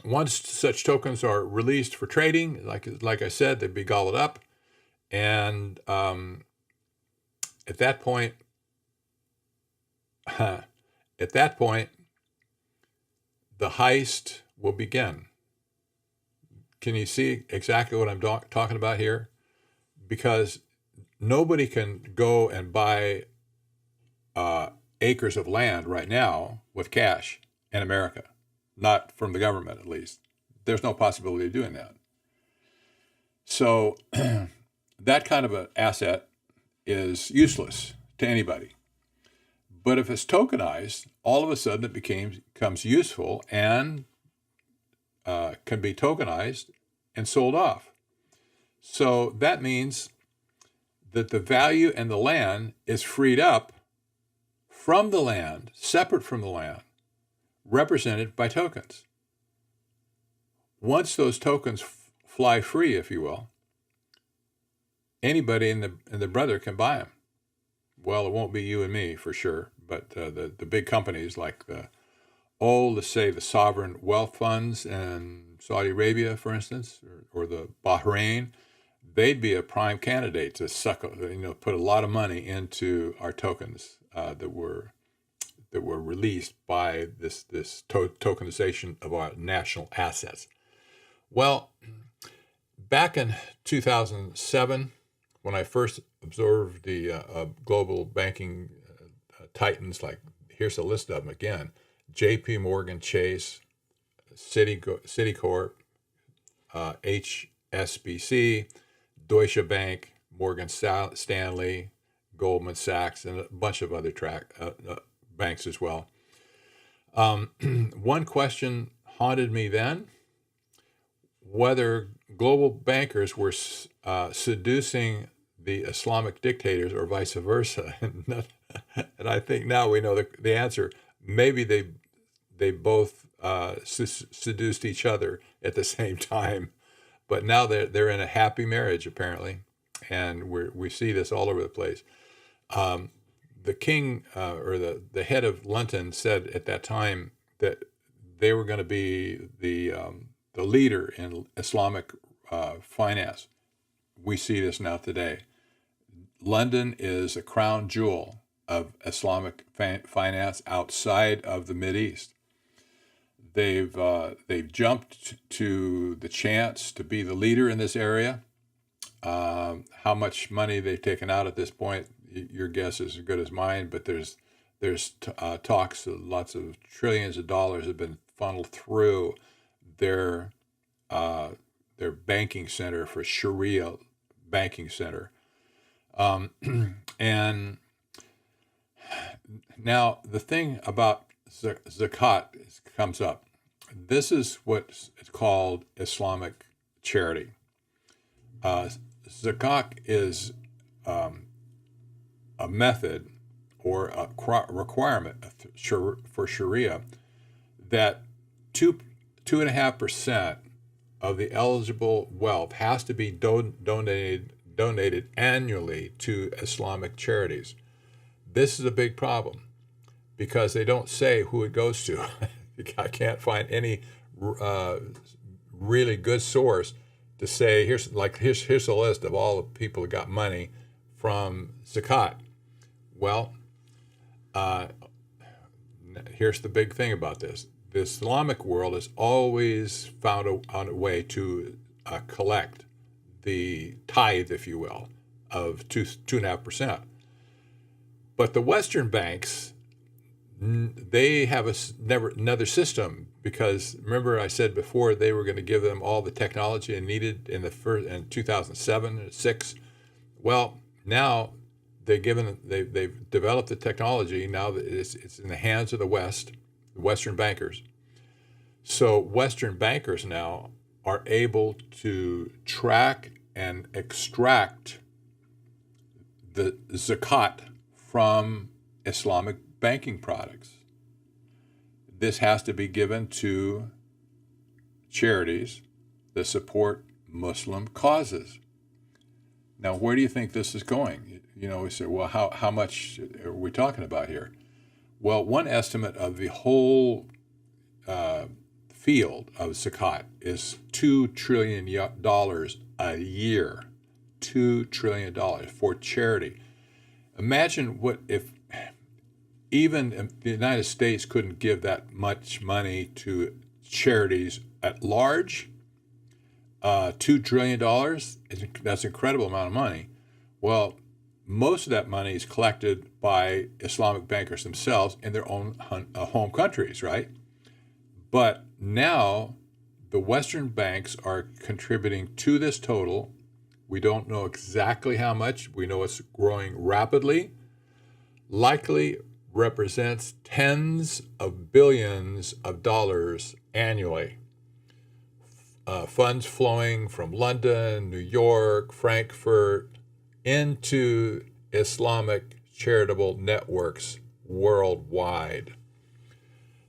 once such tokens are released for trading, like I said, they'd be gobbled up. And at that point, the heist will begin. Can you see exactly what I'm talking about here? Because nobody can go and buy acres of land right now with cash in America, not from the government at least. There's no possibility of doing that. So that kind of an asset is useless to anybody. But if it's tokenized, all of a sudden it becomes useful and can be tokenized and sold off. So that means that the value and the land is freed up from the land, separate from the land, represented by tokens. Once those tokens fly free, if you will, anybody in the brother can buy them. Well, it won't be you and me for sure, but the big companies like let's say the sovereign wealth funds in Saudi Arabia, for instance, or the Bahrain, they'd be a prime candidate to put a lot of money into our tokens that were released by this tokenization of our national assets. Well, back in 2007, when I first observed the global banking titans, like here's a list of them again: J.P. Morgan Chase, Citicorp, HSBC, Deutsche Bank, Morgan Stanley, Goldman Sachs, and a bunch of other banks as well. One question haunted me then: whether global bankers were seducing the Islamic dictators or vice versa. And I think now we know the answer. Maybe they both seduced each other at the same time. But now they're in a happy marriage, apparently. And we see this all over the place. The king or the head of London said at that time that they were going to be the leader in Islamic finance. We see this now today. London is a crown jewel of Islamic finance outside of the Mideast. They've jumped to the chance to be the leader in this area. How much money they've taken out at this point, your guess is as good as mine. But there's talks of lots of trillions of dollars have been funneled through their banking center for Sharia banking center. And now the thing about Zakat comes up. This is what's called Islamic charity. Zakat is a method or a requirement for Sharia that 2.5% of the eligible wealth has to be donated annually to Islamic charities. This is a big problem because they don't say who it goes to. I can't find any really good source to say here's a list of all the people that got money from Zakat. Well, here's the big thing about this. The Islamic world has always found a way to collect the tithe, if you will, of 2.5%. But the Western banks, they have another system because remember I said before they were going to give them all the technology they needed in 2007 and 6. Well, now they've developed the technology. Now that it's in the hands of the Western bankers. So Western bankers now are able to track and extract the zakat from Islamic banking products. This has to be given to charities that support Muslim causes. Now, where do you think this is going? We say, well, how much are we talking about here? Well, one estimate of the whole field of zakat is $2 trillion a year. $2 trillion for charity. Imagine what if even the United States couldn't give that much money to charities at large. $2 trillion, that's an incredible amount of money. Well, most of that money is collected by Islamic bankers themselves in their own home countries, right? But now the Western banks are contributing to this total. We don't know exactly how much. We know it's growing rapidly. Likely represents tens of billions of dollars annually. Funds flowing from London, New York, Frankfurt into Islamic charitable networks worldwide.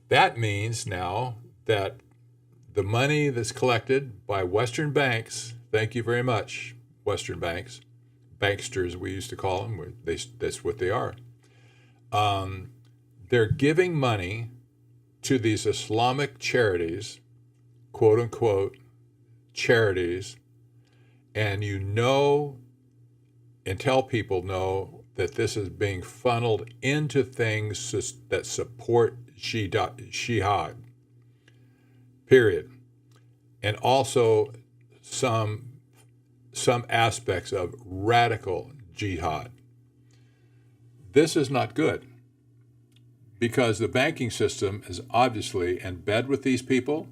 That means now that the money that's collected by Western banks, thank you very much, Western banks, banksters we used to call them, that's what they are. They're giving money to these Islamic charities, quote unquote, charities, and tell people that this is being funneled into things that support jihad, period. And also some aspects of radical jihad. This is not good because the banking system is obviously in bed with these people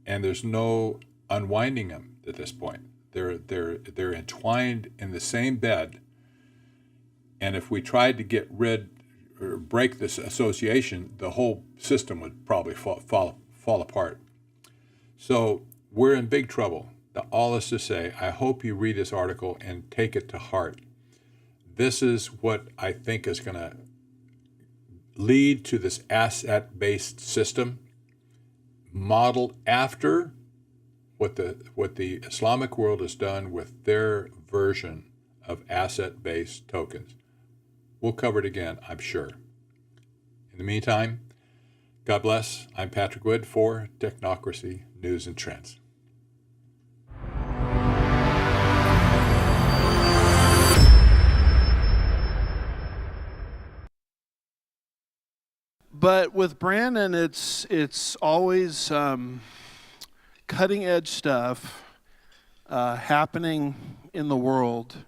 and there's no unwinding them at this point. They're entwined in the same bed. And if we tried to get rid or break this association, the whole system would probably fall apart. So we're in big trouble. All this to say, I hope you read this article and take it to heart. This is what I think is going to lead to this asset-based system modeled after what the Islamic world has done with their version of asset-based tokens. We'll cover it again, I'm sure. In the meantime, God bless. I'm Patrick Wood for Technocracy News and Trends. But with Brandon, it's always cutting edge stuff happening in the world,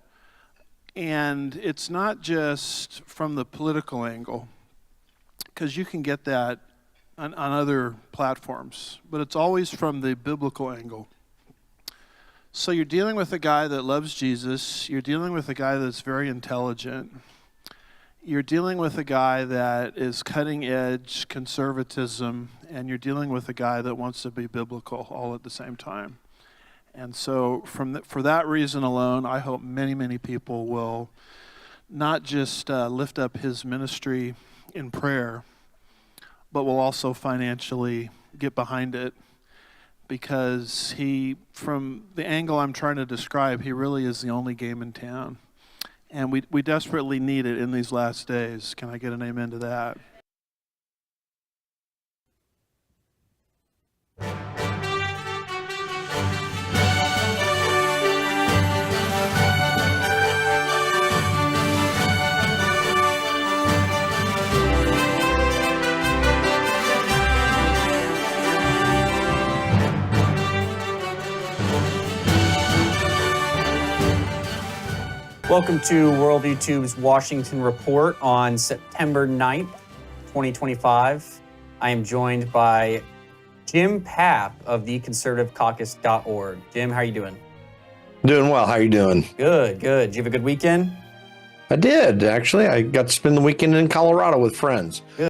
and it's not just from the political angle, because you can get that on other platforms, but it's always from the biblical angle. So you're dealing with a guy that loves Jesus, you're dealing with a guy that's very intelligent, you're dealing with a guy that is cutting edge conservatism, and you're dealing with a guy that wants to be biblical all at the same time. And so for that reason alone, I hope many, many people will not just lift up his ministry in prayer, but will also financially get behind it, because from the angle I'm trying to describe, he really is the only game in town. And we desperately need it in these last days. Can I get an amen to that? Welcome to World YouTube's Washington Report on September 9th, 2025. I am joined by Jim Papp of theconservativecaucus.org. Jim, how are you doing? Doing well. How are you doing? Good, good. Did you have a good weekend? I did, actually. I got to spend the weekend in Colorado with friends. Good.